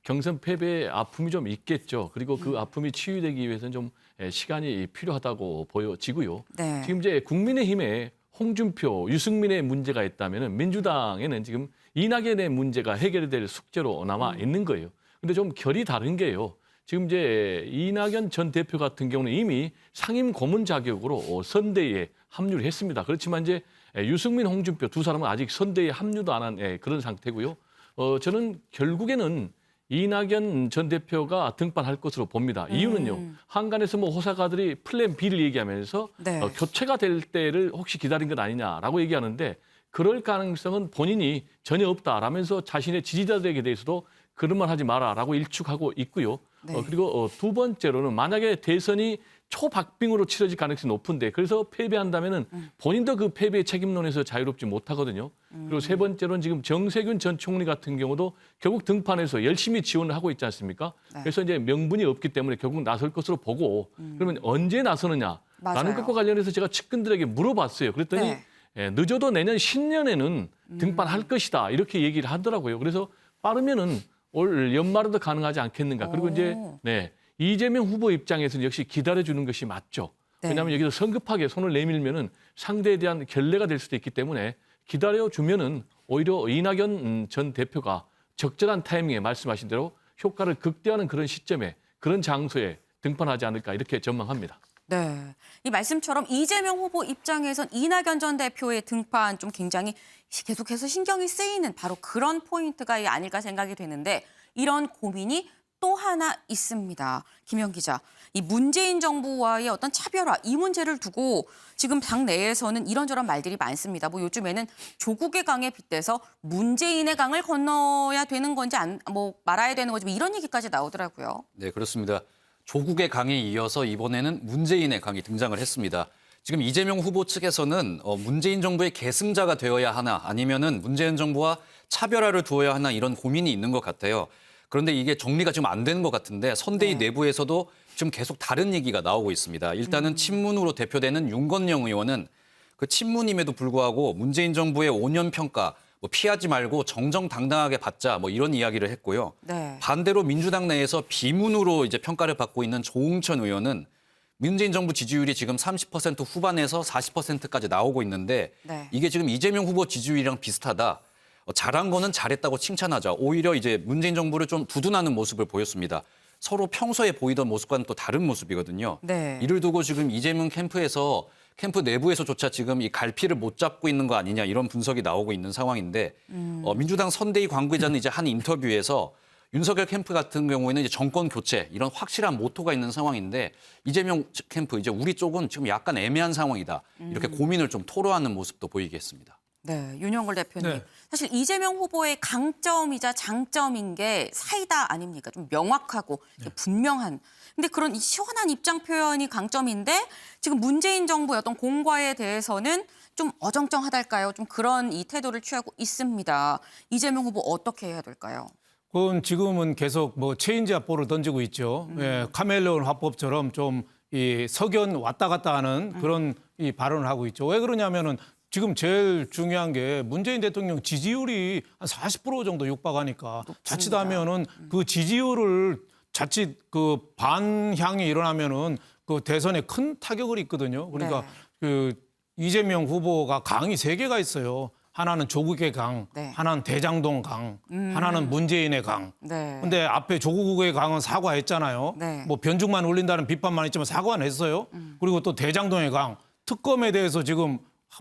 경선 패배의 아픔이 좀 있겠죠. 그리고 그 아픔이 치유되기 위해서는 좀 시간이 필요하다고 보여지고요. 네. 지금 이제 국민의힘에 홍준표, 유승민의 문제가 있다면 민주당에는 지금 이낙연의 문제가 해결될 숙제로 남아 있는 거예요. 근데 좀 결이 다른 게요. 지금 이제 이낙연 전 대표 같은 경우는 이미 상임 고문 자격으로 선대위에 합류를 했습니다. 그렇지만 이제 유승민, 홍준표 두 사람은 아직 선대위에 합류도 안 한 그런 상태고요. 저는 결국에는 이낙연 전 대표가 등판할 것으로 봅니다. 이유는요. 한간에서 호사가들이 플랜 B를 얘기하면서 네. 교체가 될 때를 혹시 기다린 것 아니냐라고 얘기하는데 그럴 가능성은 본인이 전혀 없다라면서 자신의 지지자들에게 대해서도 그런 말 하지 마라라고 일축하고 있고요. 네. 그리고 두 번째로는 만약에 대선이 초박빙으로 치러질 가능성이 높은데 그래서 패배한다면은 본인도 그 패배의 책임론에서 자유롭지 못하거든요. 그리고 세 번째로는 지금 정세균 전 총리 같은 경우도 결국 등판해서 열심히 지원을 하고 있지 않습니까? 네. 그래서 이제 명분이 없기 때문에 결국 나설 것으로 보고 그러면 언제 나서느냐라는 맞아요. 것과 관련해서 제가 측근들에게 물어봤어요. 그랬더니 네. 예, 늦어도 내년 신년에는 등판할 것이다 이렇게 얘기를 하더라고요. 그래서 빠르면은 올 연말에도 가능하지 않겠는가. 그리고 이제 네, 이재명 후보 입장에서는 역시 기다려주는 것이 맞죠. 네. 왜냐하면 여기서 성급하게 손을 내밀면은 상대에 대한 결례가 될 수도 있기 때문에 기다려주면은 오히려 이낙연 전 대표가 적절한 타이밍에 말씀하신 대로 효과를 극대화하는 그런 시점에 그런 장소에 등판하지 않을까 이렇게 전망합니다. 네, 이 말씀처럼 이재명 후보 입장에선 이낙연 전 대표의 등판 좀 굉장히 계속해서 신경이 쓰이는 바로 그런 포인트가 아닐까 생각이 되는데 이런 고민이 또 하나 있습니다. 김현 기자, 이 문재인 정부와의 어떤 차별화 이 문제를 두고 지금 당 내에서는 이런저런 말들이 많습니다. 뭐 요즘에는 조국의 강에 빗대서 문재인의 강을 건너야 되는 건지 말아야 되는 건지 뭐 이런 얘기까지 나오더라고요. 네, 그렇습니다. 조국의 강에 이어서 이번에는 문재인의 강이 등장을 했습니다. 지금 이재명 후보 측에서는 문재인 정부의 계승자가 되어야 하나 아니면은 문재인 정부와 차별화를 두어야 하나 이런 고민이 있는 것 같아요. 그런데 이게 정리가 지금 안 되는 것 같은데 선대위 내부에서도 지금 계속 다른 얘기가 나오고 있습니다. 일단은 친문으로 대표되는 윤건영 의원은 그 친문임에도 불구하고 문재인 정부의 5년 평가 피하지 말고 정정당당하게 받자 이런 이야기를 했고요. 네. 반대로 민주당 내에서 비문으로 이제 평가를 받고 있는 조응천 의원은 문재인 정부 지지율이 지금 30% 후반에서 40%까지 나오고 있는데 네. 이게 지금 이재명 후보 지지율이랑 비슷하다. 잘한 거는 잘했다고 칭찬하자. 오히려 이제 문재인 정부를 좀 두둔하는 모습을 보였습니다. 서로 평소에 보이던 모습과는 또 다른 모습이거든요. 네. 이를 두고 지금 이재명 캠프 내부에서조차 지금 이 갈피를 못 잡고 있는 거 아니냐 이런 분석이 나오고 있는 상황인데 민주당 선대위 관계자는 이제 한 인터뷰에서 윤석열 캠프 같은 경우에는 이제 정권 교체 이런 확실한 모토가 있는 상황인데 이재명 캠프 이제 우리 쪽은 지금 약간 애매한 상황이다 이렇게 고민을 좀 토로하는 모습도 보이게 했습니다. 네, 윤영걸 대표님. 네. 사실 이재명 후보의 강점이자 장점인 게 사이다 아닙니까? 좀 명확하고 분명한. 근데 그런 시원한 입장 표현이 강점인데 지금 문재인 정부의 어떤 공과에 대해서는 좀 어정쩡하달까요? 좀 그런 이 태도를 취하고 있습니다. 이재명 후보 어떻게 해야 될까요? 그건 지금은 계속 체인지 화법을 던지고 있죠. 예, 카멜레온 화법처럼 좀 이 석연 왔다 갔다 하는 그런 이 발언을 하고 있죠. 왜 그러냐면은 지금 제일 중요한 게 문재인 대통령 지지율이 한 40% 정도 육박하니까 자칫하면은 그 지지율을 자칫 그 반향이 일어나면은 그 대선에 큰 타격을 입거든요. 그러니까 그 이재명 후보가 강이 3개가 있어요. 하나는 조국의 강, 하나는 대장동 강, 하나는 문재인의 강. 근데 앞에 조국의 강은 사과했잖아요. 뭐 변죽만 울린다는 비판만 있지만 사과는 했어요. 그리고 또 대장동의 강, 특검에 대해서 지금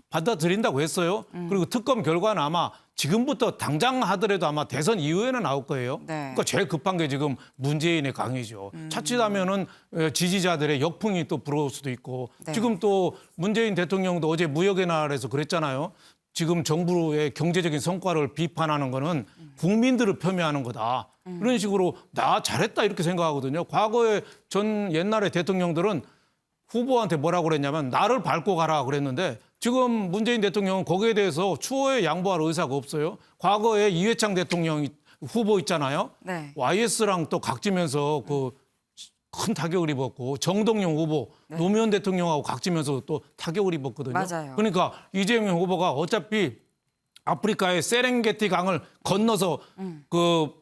받아들인다고 했어요. 그리고 특검 결과는 아마 지금부터 당장 하더라도 아마 대선 이후에는 나올 거예요. 그러니까 제일 급한 게 지금 문재인의 강이죠. 자칫하면은 지지자들의 역풍이 또 불어올 수도 있고 지금 또 문재인 대통령도 어제 무역의 날에서 그랬잖아요. 지금 정부의 경제적인 성과를 비판하는 거는 국민들을 폄훼하는 거다. 이런 식으로 나 잘했다 이렇게 생각하거든요. 과거에 옛날에 대통령들은 후보한테 뭐라고 그랬냐면 나를 밟고 가라 그랬는데 지금 문재인 대통령은 거기에 대해서 추호에 양보할 의사가 없어요. 과거에 이회창 대통령 후보 있잖아요. YS랑 또 각지면서 큰 타격을 입었고 정동영 후보 노무현 대통령하고 각지면서 또 타격을 입었거든요. 맞아요. 그러니까 이재명 후보가 어차피 아프리카의 세렝게티 강을 건너서 그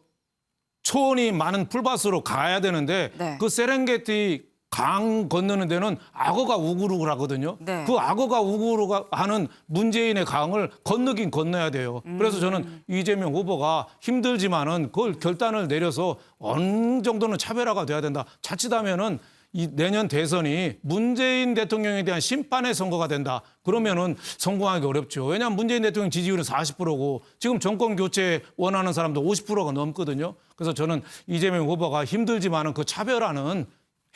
초원이 많은 풀밭으로 가야 되는데 그 세렝게티 강 건너는 데는 악어가 우글우글 하거든요. 그 악어가 우글우글 하는 문재인의 강을 건너긴 건너야 돼요. 그래서 저는 이재명 후보가 힘들지만은 그걸 결단을 내려서 어느 정도는 차별화가 돼야 된다. 자칫하면은 이 내년 대선이 문재인 대통령에 대한 심판의 선거가 된다. 그러면은 성공하기 어렵죠. 왜냐하면 문재인 대통령 지지율은 40%고 지금 정권 교체 원하는 사람도 50%가 넘거든요. 그래서 저는 이재명 후보가 힘들지만은 그 차별화는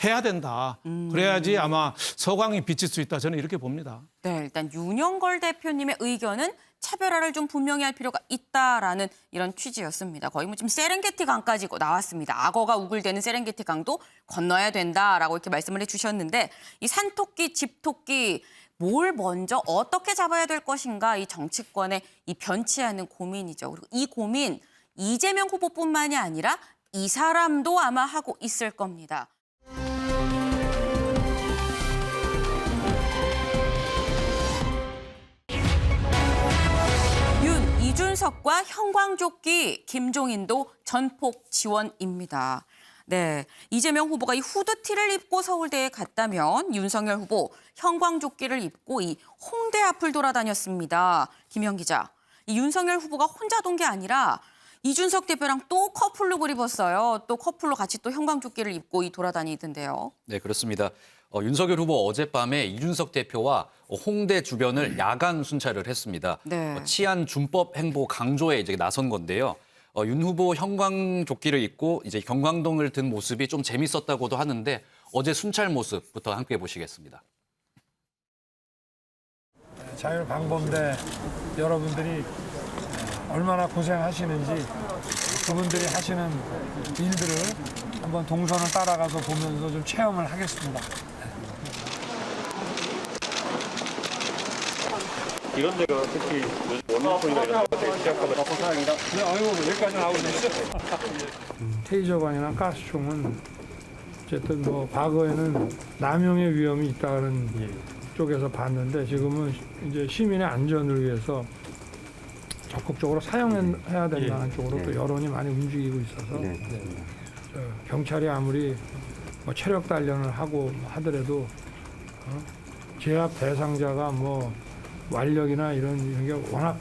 해야 된다. 그래야지 아마 서광이 비칠 수 있다. 저는 이렇게 봅니다. 네, 일단 윤영걸 대표님의 의견은 차별화를 좀 분명히 할 필요가 있다라는 이런 취지였습니다. 거의 뭐 지금 세렝게티 강까지 나왔습니다. 악어가 우글대는 세렝게티 강도 건너야 된다라고 이렇게 말씀을 해주셨는데 이 산토끼, 집토끼 뭘 먼저 어떻게 잡아야 될 것인가 이 정치권의 이 변치 않는 고민이죠. 그리고 이 고민 이재명 후보뿐만이 아니라 이 사람도 아마 하고 있을 겁니다. 이준석과 형광조끼, 김종인도 전폭 지원입니다. 네, 이재명 후보가 이 후드티를 입고 서울대에 갔다면 윤석열 후보 형광조끼를 입고 이 홍대 앞을 돌아다녔습니다. 김현 기자, 이 윤석열 후보가 혼자 돈 게 아니라 이준석 대표랑 또 커플룩을 입었어요. 또 커플로 같이 또 형광조끼를 입고 돌아다니던데요. 네, 그렇습니다. 윤석열 후보 어젯밤에 이준석 대표와 홍대 주변을 야간 순찰을 했습니다. 네. 치안 준법 행보 강조에 이제 나선 건데요. 윤 후보 형광조끼를 입고 이제 경광등을 든 모습이 좀 재밌었다고도 하는데 어제 순찰 모습부터 함께 보시겠습니다. 자율방범대 여러분들이 얼마나 고생하시는지 그분들이 하시는 일들을 한번 동선을 따라가서 보면서 좀 체험을 하겠습니다. 이런 데가 특히 원룸폰이나 이런 데가 되게 취약하면 사양이다. 네, 아이고 여기까지 나오고 있어요. 테이저관이나 가스총은 어쨌든 뭐 과거에는 남용의 위험이 있다는 쪽에서 봤는데 지금은 이제 시민의 안전을 위해서 적극적으로 사용해야 된다는 쪽으로 또 여론이 많이 움직이고 있어서 경찰이 아무리 뭐 체력 단련을 하고 하더라도 제압 대상자가 뭐 완력이나 이런 게 워낙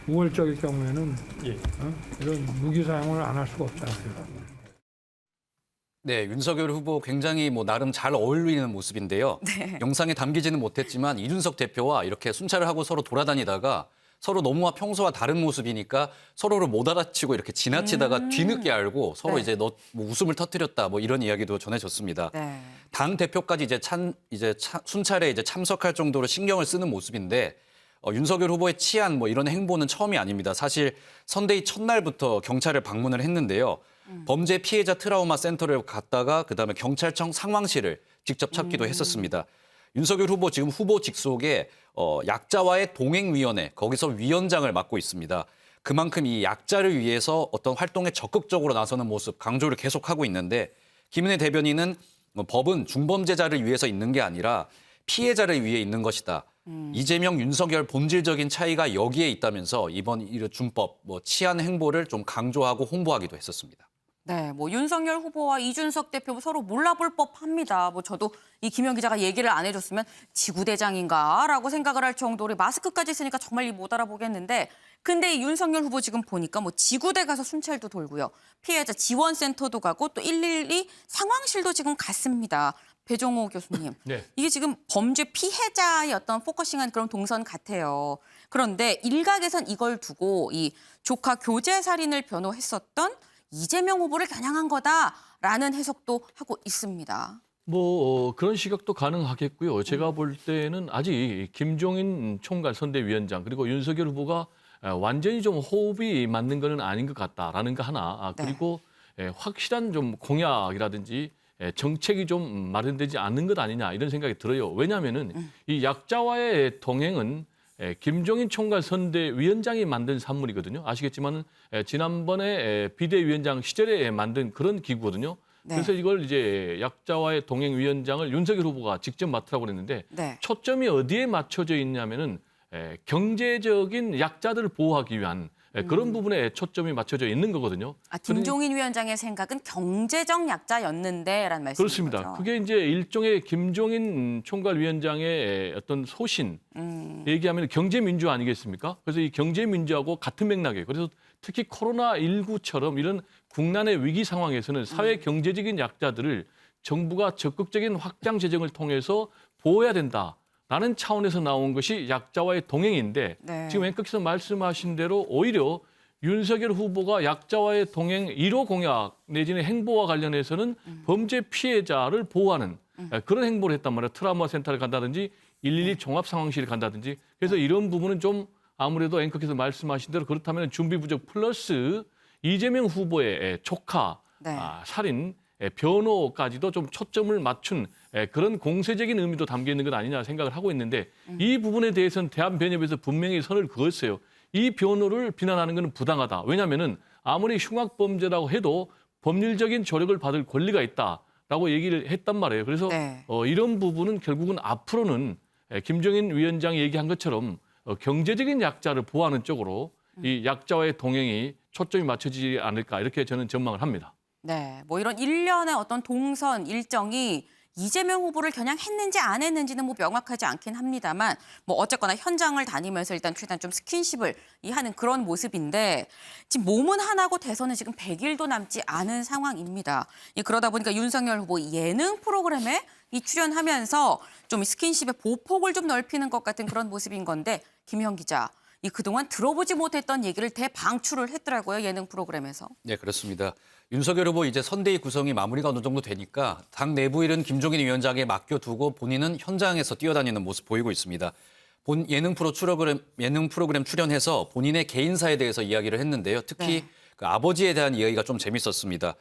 우월적일 경우에는 이런 무기 사용을 안 할 수가 없지 않습니까? 네, 윤석열 후보 굉장히 나름 잘 어울리는 모습인데요. 네. 영상에 담기지는 못했지만 이준석 대표와 이렇게 순찰을 하고 서로 돌아다니다가 서로 너무나 평소와 다른 모습이니까 서로를 못 알아치고 이렇게 지나치다가 뒤늦게 알고 서로 이제 너 웃음을 터뜨렸다 이런 이야기도 전해졌습니다. 네. 당 대표까지 순찰에 이제 참석할 정도로 신경을 쓰는 모습인데 윤석열 후보의 치안 이런 행보는 처음이 아닙니다. 사실 선대위 첫날부터 경찰을 방문을 했는데요. 범죄 피해자 트라우마 센터를 갔다가 그다음에 경찰청 상황실을 직접 찾기도 했었습니다. 윤석열 후보 지금 후보 직속에 약자와의 동행위원회 거기서 위원장을 맡고 있습니다. 그만큼 이 약자를 위해서 어떤 활동에 적극적으로 나서는 모습 강조를 계속하고 있는데 김은혜 대변인은 법은 중범죄자를 위해서 있는 게 아니라 피해자를 위해 있는 것이다. 이재명, 윤석열 본질적인 차이가 여기에 있다면서 이번 준법, 치안 행보를 좀 강조하고 홍보하기도 했었습니다. 네, 윤석열 후보와 이준석 대표 서로 몰라볼 법합니다. 저도 이 김현 기자가 얘기를 안 해줬으면 지구대장인가라고 생각을 할 정도로 마스크까지 쓰니까 정말 못 알아보겠는데 근데 이 윤석열 후보 지금 보니까 지구대 가서 순찰도 돌고요. 피해자 지원센터도 가고 또 112 상황실도 지금 갔습니다. 배종호 교수님, 네. 이게 지금 범죄 피해자의 어떤 포커싱한 그런 동선 같아요. 그런데 일각에선 이걸 두고 이 조카 교제 살인을 변호했었던 이재명 후보를 겨냥한 거다라는 해석도 하고 있습니다. 그런 시각도 가능하겠고요. 제가 볼 때는 아직 김종인 총괄 선대위원장 그리고 윤석열 후보가 완전히 좀 호흡이 맞는 거는 아닌 것 같다라는 거 하나. 그리고 확실한 좀 공약이라든지 정책이 좀 마련되지 않는 것 아니냐 이런 생각이 들어요. 왜냐하면은 이 약자와의 동행은 김종인 총괄 선대위원장이 만든 산물이거든요. 아시겠지만 지난번에 비대위원장 시절에 만든 그런 기구거든요. 네. 그래서 이걸 이제 약자와의 동행위원장을 윤석열 후보가 직접 맡으라고 그랬는데 초점이 어디에 맞춰져 있냐면은 경제적인 약자들을 보호하기 위한 그런 부분에 초점이 맞춰져 있는 거거든요. 김종인 위원장의 생각은 경제적 약자였는데라는 말씀이죠. 그렇습니다. 그게 이제 일종의 김종인 총괄위원장의 어떤 소신 얘기하면 경제민주 아니겠습니까? 그래서 이 경제민주하고 같은 맥락이에요. 그래서 특히 코로나19처럼 이런 국난의 위기 상황에서는 사회 경제적인 약자들을 정부가 적극적인 확장 재정을 통해서 보호해야 된다. 라는 차원에서 나온 것이 약자와의 동행인데 지금 앵커께서 말씀하신 대로 오히려 윤석열 후보가 약자와의 동행 1호 공약 내지는 행보와 관련해서는 범죄 피해자를 보호하는 그런 행보를 했단 말이에요. 트라우마 센터를 간다든지 112 종합 상황실을 간다든지. 그래서 이런 부분은 좀 아무래도 앵커께서 말씀하신 대로 그렇다면 준비 부족 플러스 이재명 후보의 조카 살인 변호까지도 좀 초점을 맞춘 그런 공세적인 의미도 담겨 있는 것 아니냐 생각을 하고 있는데 이 부분에 대해서는 대한변협에서 분명히 선을 그었어요. 이 변호를 비난하는 것은 부당하다. 왜냐하면 아무리 흉악범죄라고 해도 법률적인 조력을 받을 권리가 있다라고 얘기를 했단 말이에요. 그래서 이런 부분은 결국은 앞으로는 김종인 위원장이 얘기한 것처럼 경제적인 약자를 보호하는 쪽으로 이 약자와의 동행이 초점이 맞춰지지 않을까 이렇게 저는 전망을 합니다. 네, 뭐 이런 일련의 어떤 동선 일정이 이재명 후보를 겨냥했는지 안 했는지는 뭐 명확하지 않긴 합니다만 뭐 어쨌거나 현장을 다니면서 일단 최대한 좀 스킨십을 하는 그런 모습인데 지금 몸은 하나고 대선은 지금 100일도 남지 않은 상황입니다. 그러다 보니까 윤석열 후보 예능 프로그램에 출연하면서 좀 스킨십의 보폭을 좀 넓히는 것 같은 그런 모습인 건데 김희영 기자. 그동안 들어보지 못했던 얘기를 대방출을 했더라고요. 예능 프로그램에서. 네, 그렇습니다. 윤석열 후보 이제 선대위 구성이 마무리가 어느 정도 되니까 당 내부 일은 김종인 위원장에 맡겨두고 본인은 현장에서 뛰어다니는 모습 보이고 있습니다. 예능 프로그램 출연해서 본인의 개인사에 대해서 이야기를 했는데요. 특히 그 아버지에 대한 이야기가 좀 재밌었습니다.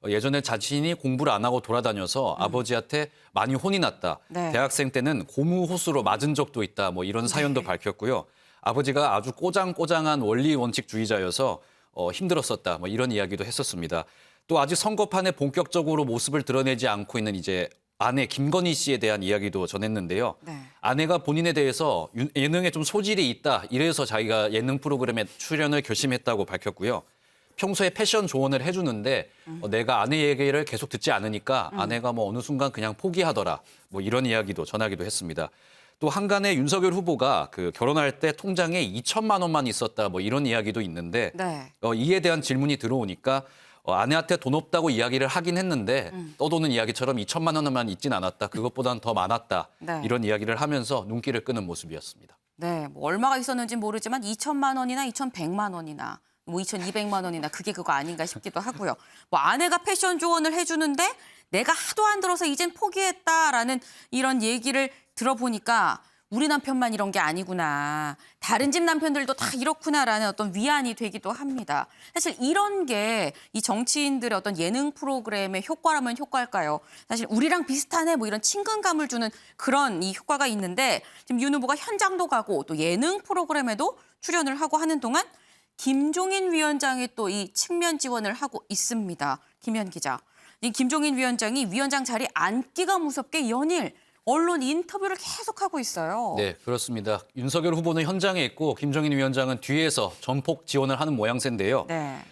예전에 자신이 공부를 안 하고 돌아다녀서 아버지한테 많이 혼이 났다. 대학생 때는 고무 호수로 맞은 적도 있다. 뭐 이런 사연도 밝혔고요. 아버지가 아주 꼬장꼬장한 원리 원칙주의자여서 힘들었었다. 뭐 이런 이야기도 했었습니다. 또 아직 선거판에 본격적으로 모습을 드러내지 않고 있는 이제 아내 김건희 씨에 대한 이야기도 전했는데요. 아내가 본인에 대해서 예능에 좀 소질이 있다. 이래서 자기가 예능 프로그램에 출연을 결심했다고 밝혔고요. 평소에 패션 조언을 해주는데 내가 아내 얘기를 계속 듣지 않으니까 아내가 뭐 어느 순간 그냥 포기하더라. 뭐 이런 이야기도 전하기도 했습니다. 또 한간에 윤석열 후보가 그 결혼할 때 통장에 2천만 원만 있었다 뭐 이런 이야기도 있는데 이에 대한 질문이 들어오니까 아내한테 돈 없다고 이야기를 하긴 했는데 떠도는 이야기처럼 2천만 원만 있진 않았다. 그것보다는 더 많았다. 이런 이야기를 하면서 눈길을 끄는 모습이었습니다. 네, 뭐 얼마가 있었는지 모르지만 2천만 원이나 2,100만 원이나 뭐 2,200만 원이나 그게 그거 아닌가 싶기도 하고요. 뭐 아내가 패션 조언을 해주는데 내가 하도 안 들어서 이젠 포기했다라는 이런 얘기를 들어보니까 우리 남편만 이런 게 아니구나. 다른 집 남편들도 다 이렇구나라는 어떤 위안이 되기도 합니다. 사실 이런 게 이 정치인들의 어떤 예능 프로그램의 효과라면 효과일까요? 사실 우리랑 비슷하네 뭐 이런 친근감을 주는 그런 이 효과가 있는데 지금 윤 후보가 현장도 가고 또 예능 프로그램에도 출연을 하고 하는 동안 김종인 위원장이 또 이 측면 지원을 하고 있습니다. 김현 기자. 이 김종인 위원장이 위원장 자리에 앉기가 무섭게 연일 언론 인터뷰를 계속하고 있어요. 네, 그렇습니다. 윤석열 후보는 현장에 있고 김종인 위원장은 뒤에서 전폭 지원을 하는 모양새인데요.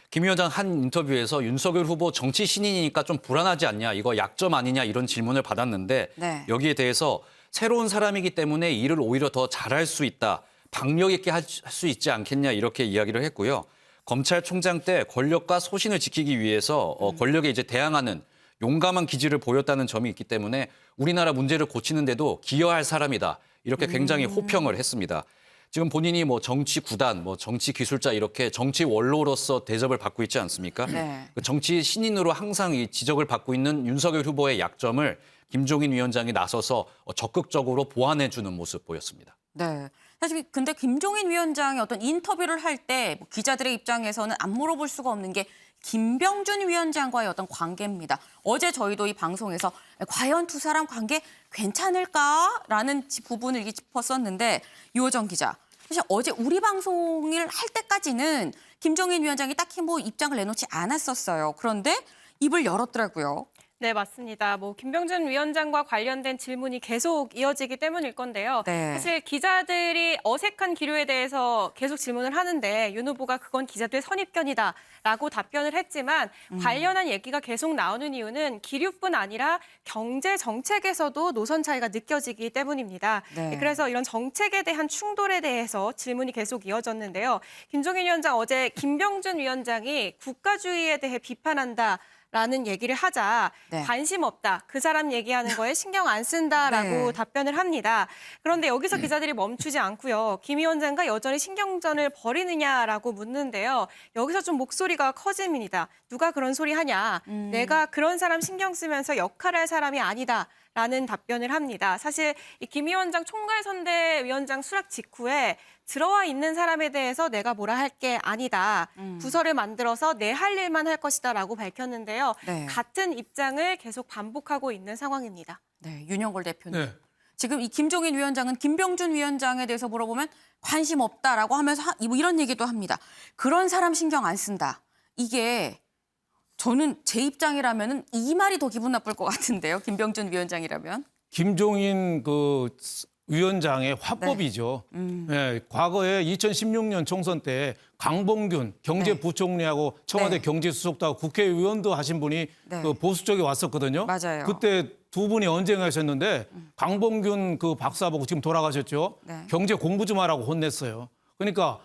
김 위원장 한 인터뷰에서 윤석열 후보 정치 신인이니까 좀 불안하지 않냐, 이거 약점 아니냐 이런 질문을 받았는데 여기에 대해서 새로운 사람이기 때문에 일을 오히려 더 잘할 수 있다, 박력 있게 할 수 있지 않겠냐 이렇게 이야기를 했고요. 검찰총장 때 권력과 소신을 지키기 위해서 권력에 이제 대항하는 용감한 기질을 보였다는 점이 있기 때문에 우리나라 문제를 고치는 데도 기여할 사람이다. 이렇게 굉장히 호평을 했습니다. 지금 본인이 뭐 정치 구단, 뭐 정치 기술자 이렇게 정치 원로로서 대접을 받고 있지 않습니까? 그 정치 신인으로 항상 이 지적을 받고 있는 윤석열 후보의 약점을 김종인 위원장이 나서서 적극적으로 보완해주는 모습 보였습니다. 네. 사실 근데 김종인 위원장이 어떤 인터뷰를 할 때 기자들의 입장에서는 안 물어볼 수가 없는 게 김병준 위원장과의 어떤 관계입니다. 어제 저희도 이 방송에서 과연 두 사람 관계 괜찮을까라는 부분을 짚었었는데 유호정 기자, 사실 어제 우리 방송을 할 때까지는 김종인 위원장이 딱히 뭐 입장을 내놓지 않았었어요. 그런데 입을 열었더라고요. 네, 맞습니다. 뭐 김병준 위원장과 관련된 질문이 계속 이어지기 때문일 건데요. 사실 기자들이 어색한 기류에 대해서 계속 질문을 하는데 윤 후보가 그건 기자들의 선입견이다라고 답변을 했지만 관련한 얘기가 계속 나오는 이유는 기류뿐 아니라 경제 정책에서도 노선 차이가 느껴지기 때문입니다. 그래서 이런 정책에 대한 충돌에 대해서 질문이 계속 이어졌는데요. 김종인 위원장 어제 김병준 위원장이 국가주의에 대해 비판한다. 라는 얘기를 하자 네. 관심 없다. 그 사람 얘기하는 거에 신경 안 쓴다라고 네. 답변을 합니다. 그런데 여기서 기자들이 멈추지 않고요. 김 위원장과 여전히 신경전을 벌이느냐라고 묻는데요. 여기서 좀 목소리가 커집니다. 누가 그런 소리 하냐. 내가 그런 사람 신경 쓰면서 역할할 사람이 아니다. 라는 답변을 합니다. 사실 이 김 위원장 총괄선대위원장 수락 직후에 들어와 있는 사람에 대해서 내가 뭐라 할 게 아니다. 부서를 만들어서 내 할 일만 할 것이다라고 밝혔는데요. 네. 같은 입장을 계속 반복하고 있는 상황입니다. 네, 윤영걸 대표님. 네. 지금 이 김종인 위원장은 김병준 위원장에 대해서 물어보면 관심 없다라고 하면서 뭐 이런 얘기도 합니다. 그런 사람 신경 안 쓴다. 이게 저는 제 입장이라면은 이 말이 더 기분 나쁠 것 같은데요. 김병준 위원장이라면. 김종인 그 위원장의 화법이죠. 네, 과거에 2016년 총선 때 강봉균 경제부총리하고 청와대 네. 경제수석도 하고 국회의원도 하신 분이 네. 그 보수 쪽에 왔었거든요. 맞아요. 그때 두 분이 언쟁하셨는데 강봉균 그 박사보고 지금 돌아가셨죠. 네. 경제 공부 좀 하라고 혼냈어요. 그러니까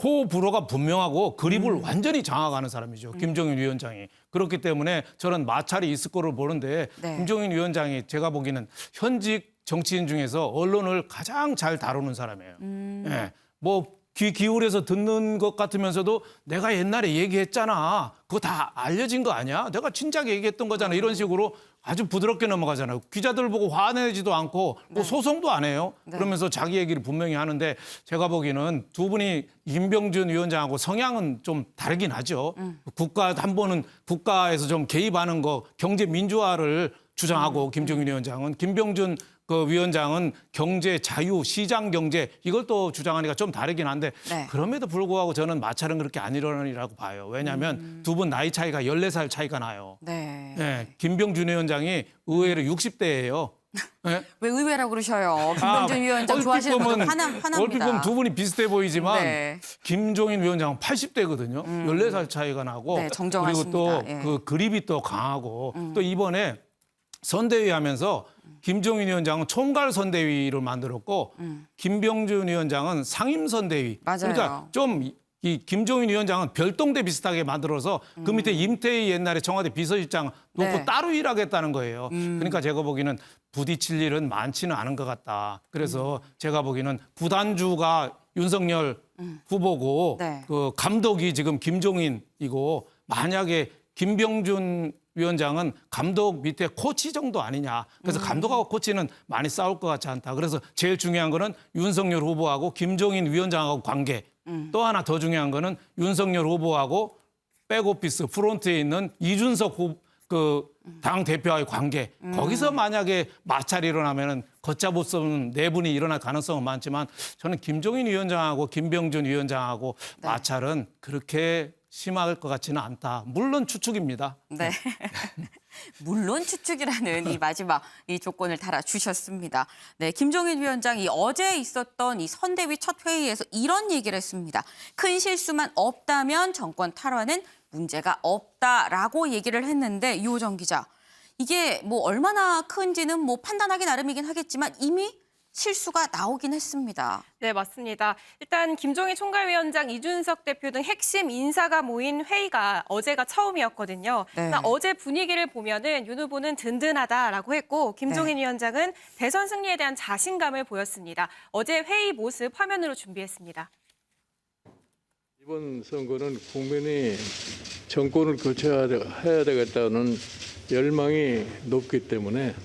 호불호가 분명하고 그립을 완전히 장악하는 사람이죠. 김종인 위원장이. 그렇기 때문에 저는 마찰이 있을 거로 보는데 네. 김종인 위원장이 제가 보기에는 현직 정치인 중에서 언론을 가장 잘 다루는 사람이에요. 예. 뭐 귀 기울여서 듣는 것 같으면서도 내가 옛날에 얘기했잖아. 그거 다 알려진 거 아니야? 내가 진작 얘기했던 거잖아. 이런 식으로 아주 부드럽게 넘어가잖아요. 기자들 보고 화내지도 않고 뭐 소송도 안 해요. 네. 그러면서 자기 얘기를 분명히 하는데 제가 보기에는 두 분이 김병준 위원장하고 성향은 좀 다르긴 하죠. 국가 한 번은 국가에서 좀 개입하는 거 경제 민주화를 주장하고 김종인 위원장은 김병준 그 위원장은 경제 자유, 시장 경제 이걸 또 주장하니까 좀 다르긴 한데 네. 그럼에도 불구하고 저는 마찰은 그렇게 안 일어나리라고 봐요. 왜냐하면 두 분 나이 차이가 14살 차이가 나요. 네. 예, 김병준 위원장이 의외로 60대예요. 예? 왜 의외라고 그러셔요? 김병준 위원장 좋아하시는 분들 화납니다. 얼핏 보면 두 분이 비슷해 보이지만 네. 김종인 위원장은 80대거든요. 14살 차이가 나고 네, 정정하십니다. 그리고 또 예. 그 그립이 또 강하고 또 이번에 선대위 하면서 김종인 위원장은 총괄선대위를 만들었고 김병준 위원장은 상임선대위. 맞아요. 그러니까 좀 이 김종인 위원장은 별동대 비슷하게 만들어서 그 밑에 임태희 옛날에 청와대 비서실장 놓고 네. 따로 일하겠다는 거예요. 그러니까 제가 보기에는 부딪힐 일은 많지는 않은 것 같다. 그래서 제가 보기에는 구단주가 윤석열 후보고 네. 그 감독이 지금 김종인이고 만약에 김병준 위원장은 감독 밑에 코치 정도 아니냐. 그래서 감독하고 코치는 많이 싸울 것 같지 않다. 그래서 제일 중요한 거는 윤석열 후보하고 김종인 위원장하고 관계. 또 하나 더 중요한 거는 윤석열 후보하고 백오피스 프론트에 있는 이준석 당 대표와의 관계. 거기서 만약에 마찰이 일어나면은 걷잡을 수 없는 내분이 일어날 가능성은 많지만 저는 김종인 위원장하고 김병준 위원장하고 마찰은 그렇게 심할 것 같지는 않다. 물론 추측입니다. 네. 물론 추측이라는 이 마지막 이 조건을 달아주셨습니다. 네, 김종인 위원장이 어제 있었던 이 선대위 첫 회의에서 이런 얘기를 했습니다. 큰 실수만 없다면 정권 탈환은 문제가 없다라고 얘기를 했는데 이호정 기자, 이게 뭐 얼마나 큰지는 뭐 판단하기 나름이긴 하겠지만 이미 실수가 나오긴 했습니다. 네, 맞습니다. 일단 김종인 총괄위원장, 이준석 대표 등 핵심 인사가 모인 회의가 어제가 처음이었거든요. 네. 어제 분위기를 보면은 윤 후보는 든든하다라고 했고 김종인 위원장은 대선 승리에 대한 자신감을 보였습니다. 어제 회의 모습 화면으로 준비했습니다. 이번 선거는 국민이 정권을 교체해야 되겠다는 열망이 높기 때문에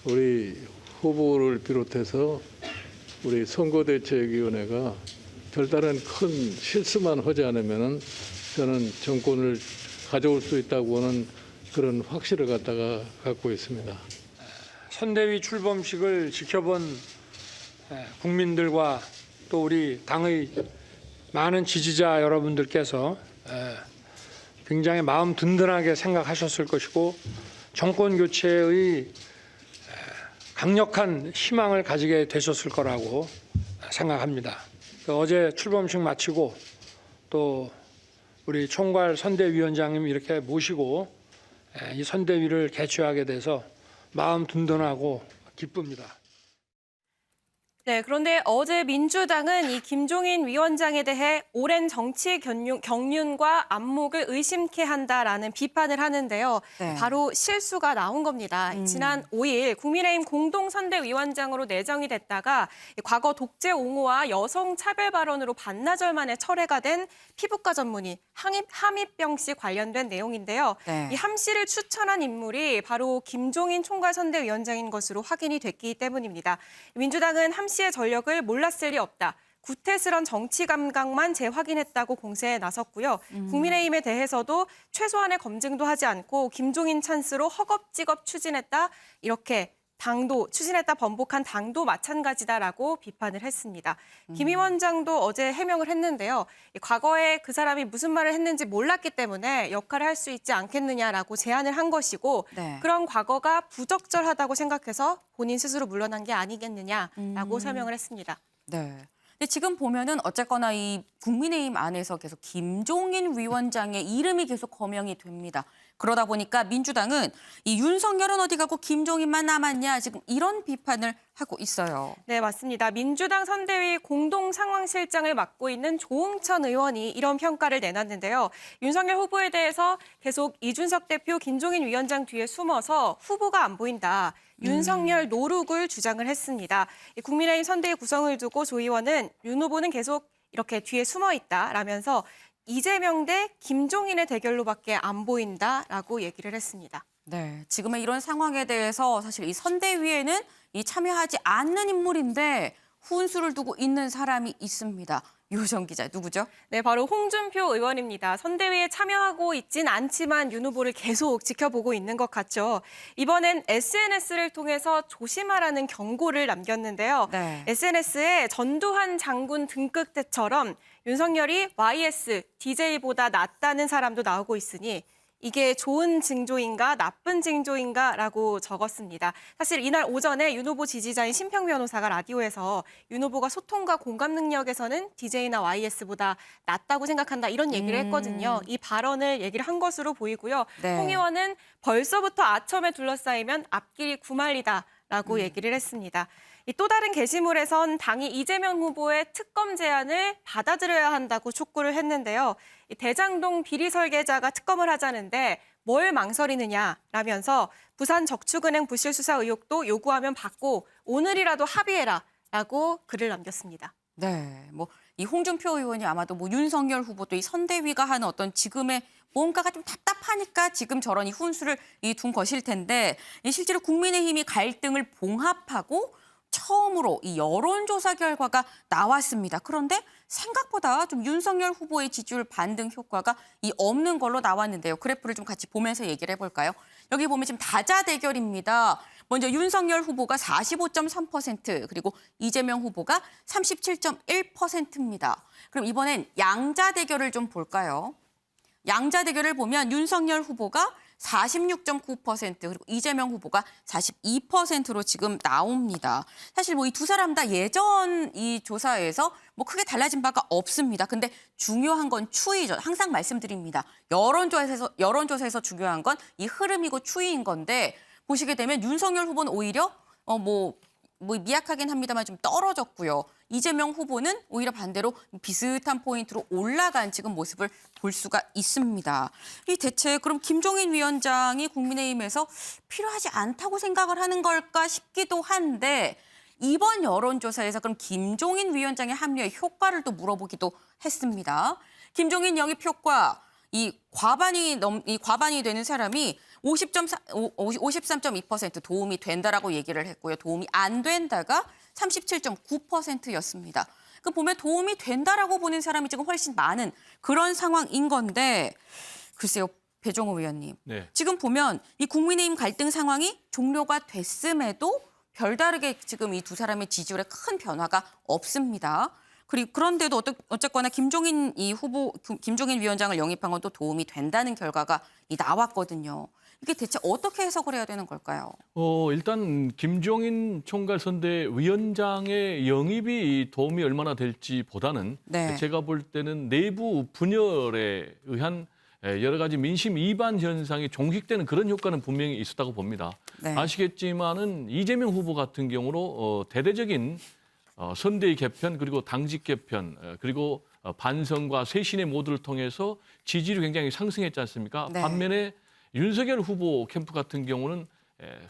우리 후보를 비롯해서 우리 선거대책위원회가 별다른 큰 실수만 하지 않으면 저는 정권을 가져올 수 있다고 하는 그런 확신을 갖고 있습니다. 선대위 출범식을 지켜본 국민들과 또 우리 당의 많은 지지자 여러분들께서 굉장히 마음 든든하게 생각하셨을 것이고 정권 교체의 강력한 희망을 가지게 되셨을 거라고 생각합니다. 어제 출범식 마치고 또 우리 총괄 선대위원장님 이렇게 모시고 이 선대위를 개최하게 돼서 마음 든든하고 기쁩니다. 네, 그런데 어제 민주당은 이 김종인 위원장에 대해 오랜 정치 경륜과 안목을 의심케 한다라는 비판을 하는데요. 네. 바로 실수가 나온 겁니다. 지난 5일 국민의힘 공동선대위원장으로 내정이 됐다가 과거 독재 옹호와 여성 차별 발언으로 반나절 만에 철회가 된 피부과 전문의 함입병 씨 관련된 내용인데요. 네. 이 함 씨를 추천한 인물이 바로 김종인 총괄선대위원장인 것으로 확인이 됐기 때문입니다. 민주당은 함 씨의 전력을 몰랐을 리 없다. 구태스런 정치 감각만 재확인했다고 공세에 나섰고요. 국민의힘에 대해서도 최소한의 검증도 하지 않고 김종인 찬스로 허겁지겁 추진했다. 이렇게 추진했다 번복한 당도 마찬가지다라고 비판을 했습니다. 김 위원장도 어제 해명을 했는데요. 과거에 그 사람이 무슨 말을 했는지 몰랐기 때문에 역할을 할 수 있지 않겠느냐라고 제안을 한 것이고 네. 그런 과거가 부적절하다고 생각해서 본인 스스로 물러난 게 아니겠느냐라고 설명을 했습니다. 네. 근데 지금 보면은 어쨌거나 이 국민의힘 안에서 계속 김종인 위원장의 이름이 계속 거명이 됩니다. 그러다 보니까 민주당은 이 윤석열은 어디 가고 김종인만 남았냐 지금 이런 비판을 하고 있어요. 네, 맞습니다. 민주당 선대위 공동상황실장을 맡고 있는 조응천 의원이 이런 평가를 내놨는데요. 윤석열 후보에 대해서 계속 이준석 대표, 김종인 위원장 뒤에 숨어서 후보가 안 보인다. 윤석열 노룩을 주장을 했습니다. 국민의힘 선대위 구성을 두고 조 의원은 윤 후보는 계속 이렇게 뒤에 숨어 있다라면서 이재명 대 김종인의 대결로밖에 안 보인다라고 얘기를 했습니다. 네, 지금의 이런 상황에 대해서 사실 이 선대위에는 이 참여하지 않는 인물인데 훈수를 두고 있는 사람이 있습니다. 유호정 기자, 누구죠? 네, 바로 홍준표 의원입니다. 선대위에 참여하고 있진 않지만 윤 후보를 계속 지켜보고 있는 것 같죠. 이번엔 SNS를 통해서 조심하라는 경고를 남겼는데요. 네. SNS에 전두환 장군 등극 때처럼 윤석열이 YS, DJ보다 낫다는 사람도 나오고 있으니 이게 좋은 징조인가 나쁜 징조인가라고 적었습니다. 사실 이날 오전에 윤 후보 지지자인 심평 변호사가 라디오에서 윤 후보가 소통과 공감 능력에서는 DJ나 YS보다 낫다고 생각한다 이런 얘기를 했거든요. 이 발언을 얘기를 한 것으로 보이고요. 네. 홍 의원은 벌써부터 아첨에 둘러싸이면 앞길이 구말리다라고 얘기를 했습니다. 또 다른 게시물에선 당이 이재명 후보의 특검 제안을 받아들여야 한다고 촉구를 했는데요. 대장동 비리 설계자가 특검을 하자는데 뭘 망설이느냐라면서 부산저축은행 부실 수사 의혹도 요구하면 받고 오늘이라도 합의해라라고 글을 남겼습니다. 네, 뭐 이 홍준표 의원이 아마도 뭐 윤석열 후보도 이 선대위가 하는 어떤 지금의 뭔가가 좀 답답하니까 지금 저런 이 훈수를 둔 것일 텐데 실제로 국민의힘이 갈등을 봉합하고 처음으로 이 여론조사 결과가 나왔습니다. 그런데 생각보다 좀 윤석열 후보의 지지율 반등 효과가 없는 걸로 나왔는데요. 그래프를 좀 같이 보면서 얘기를 해볼까요? 여기 보면 지금 다자 대결입니다. 먼저 윤석열 후보가 45.3% 그리고 이재명 후보가 37.1%입니다. 그럼 이번엔 양자 대결을 좀 볼까요? 양자 대결을 보면 윤석열 후보가 46.9% 그리고 이재명 후보가 42%로 지금 나옵니다. 사실 뭐 이 두 사람 다 예전 이 조사에서 뭐 크게 달라진 바가 없습니다. 근데 중요한 건 추이죠. 항상 말씀드립니다. 여론조사에서 중요한 건 이 흐름이고 추이인 건데 보시게 되면 윤석열 후보는 오히려 뭐 미약하긴 합니다만 좀 떨어졌고요. 이재명 후보는 오히려 반대로 비슷한 포인트로 올라간 지금 모습을 볼 수가 있습니다. 이 대체 그럼 김종인 위원장이 국민의힘에서 필요하지 않다고 생각을 하는 걸까 싶기도 한데 이번 여론조사에서 그럼 김종인 위원장의 합류의 효과를 또 물어보기도 했습니다. 김종인 영입 효과 이 과반이 되는 사람이 53.2% 도움이 된다라고 얘기를 했고요. 도움이 안 된다가 37.9%였습니다. 그 보면 도움이 된다라고 보는 사람이 지금 훨씬 많은 그런 상황인 건데 글쎄요. 배종호 의원님. 네. 지금 보면 이 국민의힘 갈등 상황이 종료가 됐음에도 별다르게 지금 이 두 사람의 지지율에 큰 변화가 없습니다. 그런데도 어쨌거나 김종인 위원장을 영입한 건 또 도움이 된다는 결과가 나왔거든요. 이게 대체 어떻게 해석을 해야 되는 걸까요? 일단 김종인 총괄선대위원장의 영입이 도움이 얼마나 될지보다는 네. 제가 볼 때는 내부 분열에 의한 여러 가지 민심 이반 현상이 종식되는 그런 효과는 분명히 있었다고 봅니다. 네. 아시겠지만은 이재명 후보 같은 경우로 대대적인 선대위 개편 그리고 당직 개편 그리고 반성과 쇄신의 모두를 통해서 지지율이 굉장히 상승했지 않습니까? 네. 반면에 윤석열 후보 캠프 같은 경우는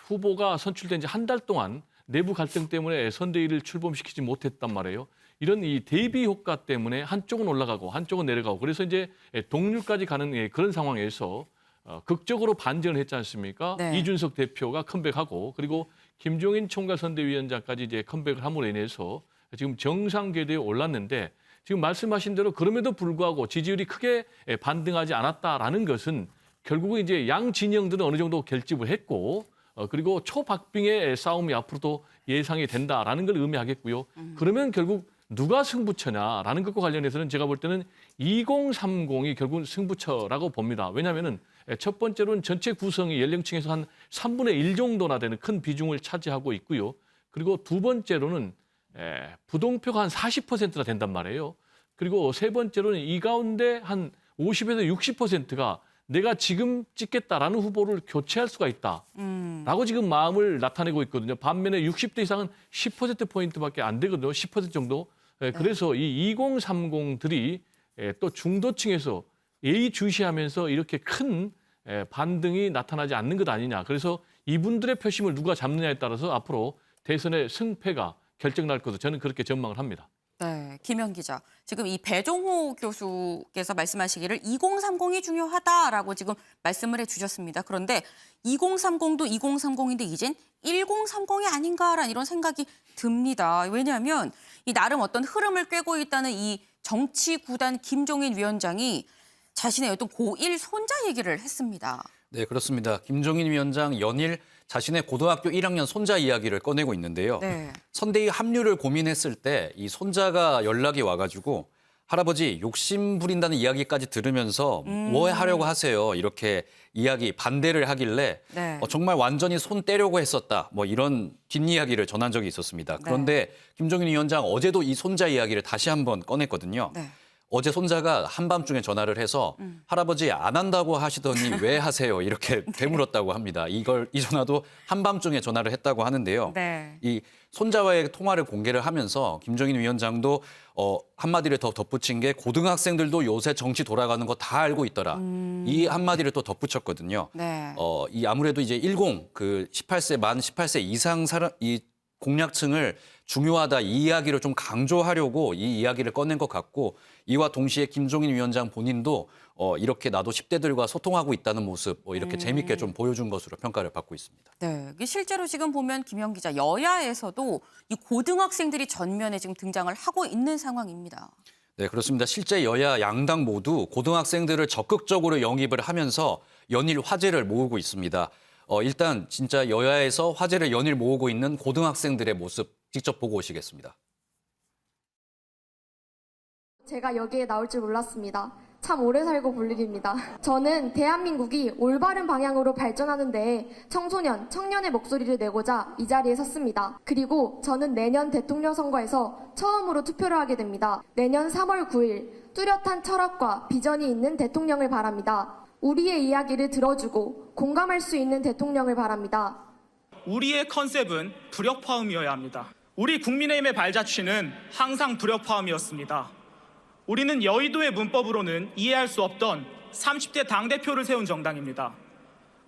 후보가 선출된 지 한 달 동안 내부 갈등 때문에 선대위를 출범시키지 못했단 말이에요. 이런 이 대비 효과 때문에 한쪽은 올라가고 한쪽은 내려가고 그래서 이제 동률까지 가는 그런 상황에서 극적으로 반전을 했지 않습니까? 네. 이준석 대표가 컴백하고 그리고 김종인 총괄선대위원장까지 이제 컴백을 함으로 인해서 지금 정상 궤도에 올랐는데 지금 말씀하신 대로 그럼에도 불구하고 지지율이 크게 반등하지 않았다라는 것은 결국은 이제 양 진영들은 어느 정도 결집을 했고 그리고 초박빙의 싸움이 앞으로도 예상이 된다라는 걸 의미하겠고요. 그러면 결국 누가 승부처냐라는 것과 관련해서는 제가 볼 때는 2030이 결국은 승부처라고 봅니다. 왜냐하면은 첫 번째로는 전체 구성이 연령층에서 한 3분의 1 정도나 되는 큰 비중을 차지하고 있고요. 그리고 두 번째로는 부동표가 한 40%나 된단 말이에요. 그리고 세 번째로는 이 가운데 한 50에서 60%가 내가 지금 찍겠다라는 후보를 교체할 수가 있다라고 지금 마음을 나타내고 있거든요. 반면에 60대 이상은 10%포인트밖에 안 되거든요. 10% 정도. 그래서 이 2030들이 또 중도층에서 예의주시하면서 이렇게 큰 반등이 나타나지 않는 것 아니냐. 그래서 이분들의 표심을 누가 잡느냐에 따라서 앞으로 대선의 승패가 결정날 것으로 저는 그렇게 전망을 합니다. 네, 김현 기자. 지금 이 배종호 교수께서 말씀하시기를 2030이 중요하다라고 지금 말씀을 해주셨습니다. 그런데 2030도 2030인데 이젠 1030이 아닌가라는 이런 생각이 듭니다. 왜냐하면 이 나름 어떤 흐름을 꿰고 있다는 이 정치 구단 김종인 위원장이 자신의 어떤 고1 손자 얘기를 했습니다. 네, 그렇습니다. 김종인 위원장 연일 자신의 고등학교 1학년 손자 이야기를 꺼내고 있는데요. 네. 선대위 합류를 고민했을 때 이 손자가 연락이 와가지고 할아버지 욕심 부린다는 이야기까지 들으면서 뭐 하려고 하세요? 이렇게 반대를 하길래 네. 정말 완전히 손 떼려고 했었다. 뭐 이런 뒷이야기를 전한 적이 있었습니다. 그런데 김종인 위원장 어제도 이 손자 이야기를 다시 한번 꺼냈거든요. 네. 어제 손자가 한밤중에 전화를 해서 할아버지 안 한다고 하시더니 왜 하세요? 이렇게 되물었다고 합니다. 이 전화도 한밤중에 전화를 했다고 하는데요. 네. 이 손자와의 통화를 공개를 하면서 김종인 위원장도 한마디를 더 덧붙인 게 고등학생들도 요새 정치 돌아가는 거 다 알고 있더라. 이 한마디를 또 덧붙였거든요. 네. 이 아무래도 이제 18세 만 18세 이상 이 공약층을 중요하다 이 이야기를 좀 강조하려고 이 이야기를 꺼낸 것 같고 이와 동시에 김종인 위원장 본인도 이렇게 나도 10대들과 소통하고 있다는 모습 이렇게 재밌게 좀 보여준 것으로 평가를 받고 있습니다. 네, 이게 실제로 지금 보면 김현 기자 여야에서도 이 고등학생들이 전면에 지금 등장을 하고 있는 상황입니다. 네, 그렇습니다. 실제 여야 양당 모두 고등학생들을 적극적으로 영입을 하면서 연일 화제를 모으고 있습니다. 일단 진짜 여야에서 화제를 연일 모으고 있는 고등학생들의 모습 직접 보고 오시겠습니다. 제가 여기에 나올 줄 몰랐습니다. 참 오래 살고 볼 일입니다. 저는 대한민국이 올바른 방향으로 발전하는 데에 청소년, 청년의 목소리를 내고자 이 자리에 섰습니다. 그리고 저는 내년 대통령 선거에서 처음으로 투표를 하게 됩니다. 내년 3월 9일 뚜렷한 철학과 비전이 있는 대통령을 바랍니다. 우리의 이야기를 들어주고 공감할 수 있는 대통령을 바랍니다. 우리의 컨셉은 불협화음이어야 합니다. 우리 국민의힘의 발자취는 항상 불협화음이었습니다. 우리는 여의도의 문법으로는 이해할 수 없던 30대 당대표를 세운 정당입니다.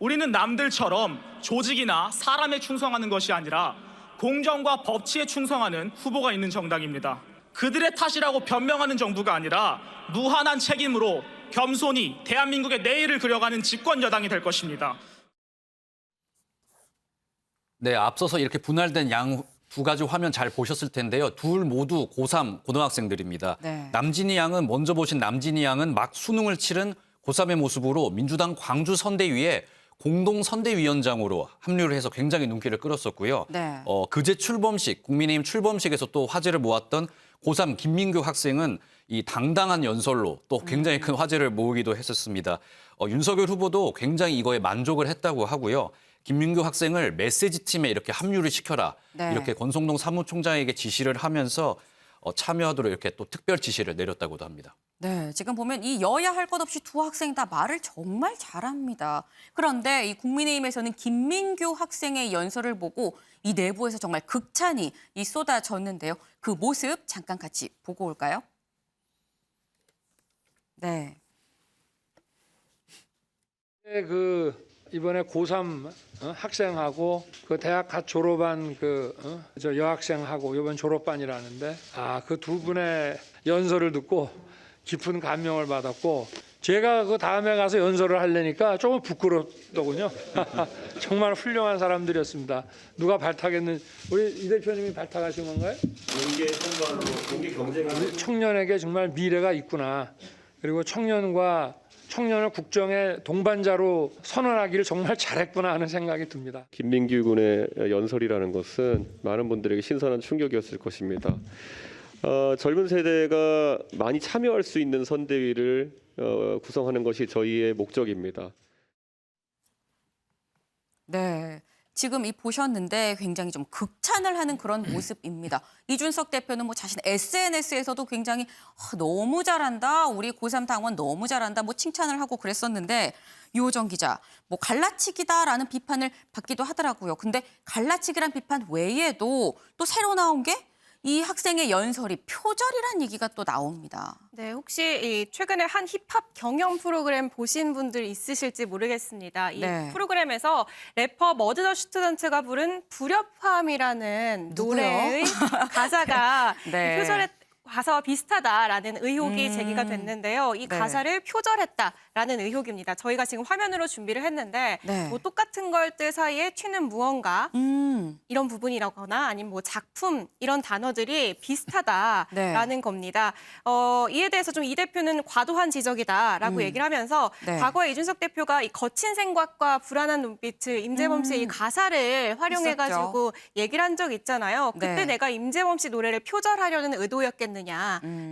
우리는 남들처럼 조직이나 사람에 충성하는 것이 아니라 공정과 법치에 충성하는 후보가 있는 정당입니다. 그들의 탓이라고 변명하는 정부가 아니라 무한한 책임으로 겸손히 대한민국의 내일을 그려가는 집권 여당이 될 것입니다. 네, 앞서서 이렇게 분할된 두 가지 화면 잘 보셨을 텐데요. 둘 모두 고3 고등학생들입니다. 네. 남진희 양은 먼저 보신 남진희 양은 막 수능을 치른 고3의 모습으로 민주당 광주 선대위에 공동 선대위원장으로 합류를 해서 굉장히 눈길을 끌었었고요. 네. 그제 출범식, 국민의힘 출범식에서 또 화제를 모았던 고3 김민규 학생은 이 당당한 연설로 또 굉장히 큰 화제를 모으기도 했었습니다. 윤석열 후보도 굉장히 이거에 만족을 했다고 하고요. 김민규 학생을 메시지 팀에 이렇게 합류를 시켜라. 네. 이렇게 권성동 사무총장에게 지시를 하면서 참여하도록 이렇게 또 특별 지시를 내렸다고도 합니다. 네, 지금 보면 이 여야 할 것 없이 두 학생 다 말을 정말 잘합니다. 그런데 이 국민의힘에서는 김민규 학생의 연설을 보고 이 내부에서 정말 극찬이 쏟아졌는데요. 그 모습 잠깐 같이 보고 올까요? 네. 이번에 고3 학생하고 그 대학 갓 졸업한 저 여학생하고 이번 졸업반이라는데 그 두 분의 연설을 듣고 깊은 감명을 받았고 제가 그 다음에 가서 연설을 하려니까 조금 부끄럽더군요. 정말 훌륭한 사람들이었습니다. 누가 발탁했는지 우리 이 대표님이 발탁하신 건가요? 공개 선거로 공개 경쟁하는 청년에게 정말 미래가 있구나. 그리고 청년을 국정의 동반자로 선언하기를 정말 잘했구나 하는 생각이 듭니다. 김민규 군의 연설이라는 것은 많은 분들에게 신선한 충격이었을 것입니다. 젊은 세대가 많이 참여할 수 있는 선대위를 구성하는 것이 저희의 목적입니다. 네. 지금 보셨는데 굉장히 좀 극찬을 하는 그런 모습입니다. 이준석 대표는 자신 SNS에서도 굉장히 너무 잘한다. 우리 고3 당원 너무 잘한다. 칭찬을 하고 그랬었는데 유호정 기자, 갈라치기다라는 비판을 받기도 하더라고요. 근데 갈라치기란 비판 외에도 또 새로 나온 게 이 학생의 연설이 표절이란 얘기가 또 나옵니다. 네, 혹시 최근에 한 힙합 경연 프로그램 보신 분들 있으실지 모르겠습니다. 이 네. 프로그램에서 래퍼 머드 더 슈트던트가 부른 불협화음이라는 노래의 가사가 네. 표절에 가사와 비슷하다라는 의혹이 제기가 됐는데요. 이 네. 가사를 표절했다라는 의혹입니다. 저희가 지금 화면으로 준비를 했는데 네. 똑같은 걸들 사이에 튀는 무언가 이런 부분이라거나 아니면 작품 이런 단어들이 비슷하다라는 네. 겁니다. 이에 대해서 좀 이 대표는 과도한 지적이다라고 얘기를 하면서 네. 과거에 이준석 대표가 이 거친 생각과 불안한 눈빛을 임재범 씨의 이 가사를 활용해가지고 얘기를 한 적이 있잖아요. 그때 네. 내가 임재범 씨 노래를 표절하려는 의도였겠느냐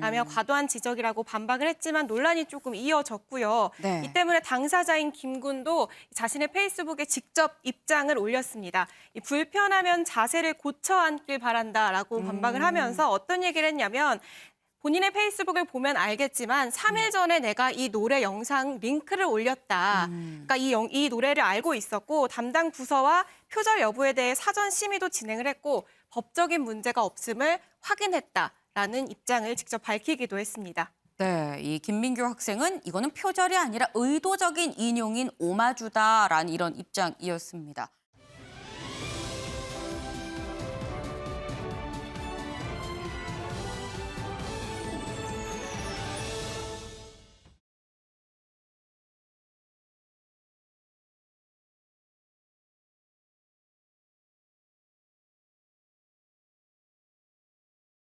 라며 과도한 지적이라고 반박을 했지만 논란이 조금 이어졌고요. 네. 이 때문에 당사자인 김군도 자신의 페이스북에 직접 입장을 올렸습니다. 이 불편하면 자세를 고쳐 앉길 바란다라고 반박을 하면서 어떤 얘기를 했냐면 본인의 페이스북을 보면 알겠지만 3일 전에 내가 이 노래 영상 링크를 올렸다. 그러니까 이 노래를 알고 있었고 담당 부서와 표절 여부에 대해 사전 심의도 진행을 했고 법적인 문제가 없음을 확인했다라는 입장을 직접 밝히기도 했습니다. 네, 이 김민규 학생은 이거는 표절이 아니라 의도적인 인용인 오마주다라는 이런 입장이었습니다.